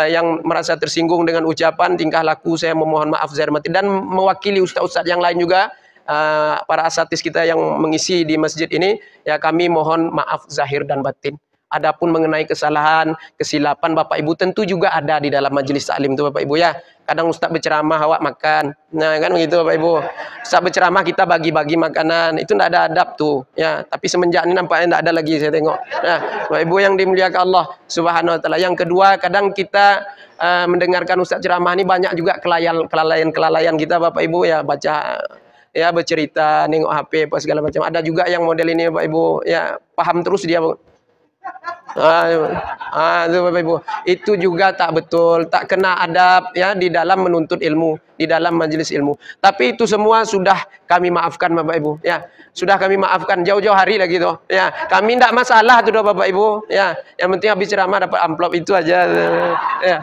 yang merasa tersinggung dengan ucapan tingkah laku, saya memohon maaf zahir batin dan mewakili ustaz-ustaz yang lain juga. Para asatis kita yang mengisi di masjid ini, ya kami mohon maaf zahir dan batin. Adapun mengenai kesalahan, kesilapan Bapak Ibu tentu juga ada di dalam majelis taklim itu Bapak Ibu ya. Kadang Ustaz berceramah awak makan. Nah, kan begitu Bapak Ibu. Ustaz berceramah kita bagi-bagi makanan. Itu tidak ada adab tuh ya. Tapi semenjak ini nampaknya tidak ada lagi saya tengok. Nah, Bapak Ibu yang dimuliakan Allah Subhanahu wa taala. Yang kedua, kadang kita mendengarkan Ustaz ceramah ini banyak juga kelalaian kita Bapak Ibu ya, baca ya, bercerita, nengok HP apa segala macam. Ada juga yang model ini Bapak Ibu ya, paham terus dia. Itu Bapak Ibu, itu juga tak betul, tak kena adab ya di dalam menuntut ilmu, di dalam majelis ilmu. Tapi itu semua sudah kami maafkan Bapak Ibu ya, sudah kami maafkan jauh-jauh hari lagi tuh ya. Kami tidak masalah tuh Bapak Ibu ya, yang penting habis ceramah dapat amplop itu aja ya.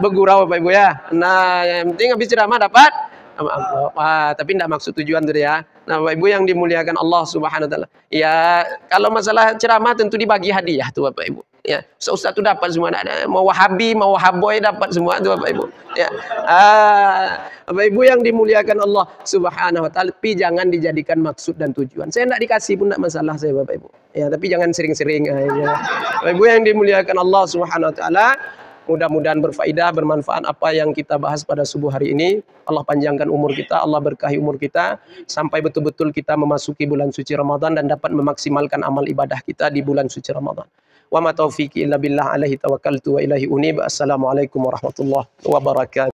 Bergurau Bapak Ibu ya. Nah, yang penting habis ceramah dapat amplop. Tapi tidak maksud tujuan tuh ya. Nah, Bapak Ibu yang dimuliakan Allah Subhanahu wa taala. Ya, kalau masalah ceramah tentu dibagi hadiah tuh Bapak Ibu. Ya, ustaz tuh dapat semua, ada mau Wahabi, mau Wahaboy dapat semua tuh Bapak Ibu. Ya. Bapak Ibu yang dimuliakan Allah Subhanahu wa taala, tapi jangan dijadikan maksud dan tujuan. Saya tidak dikasih pun tidak masalah saya Bapak Ibu. Ya, tapi jangan sering-sering aja. Bapak Ibu yang dimuliakan Allah Subhanahu wa taala, mudah-mudahan berfaedah, bermanfaat apa yang kita bahas pada subuh hari ini. Allah panjangkan umur kita, Allah berkahi umur kita, sampai betul-betul kita memasuki bulan suci Ramadan dan dapat memaksimalkan amal ibadah kita di bulan suci Ramadan. Wa ma taufiqi illa billah alaihi tawakkaltu wa ilaihi unib. Assalamualaikum warahmatullahi wabarakatuh.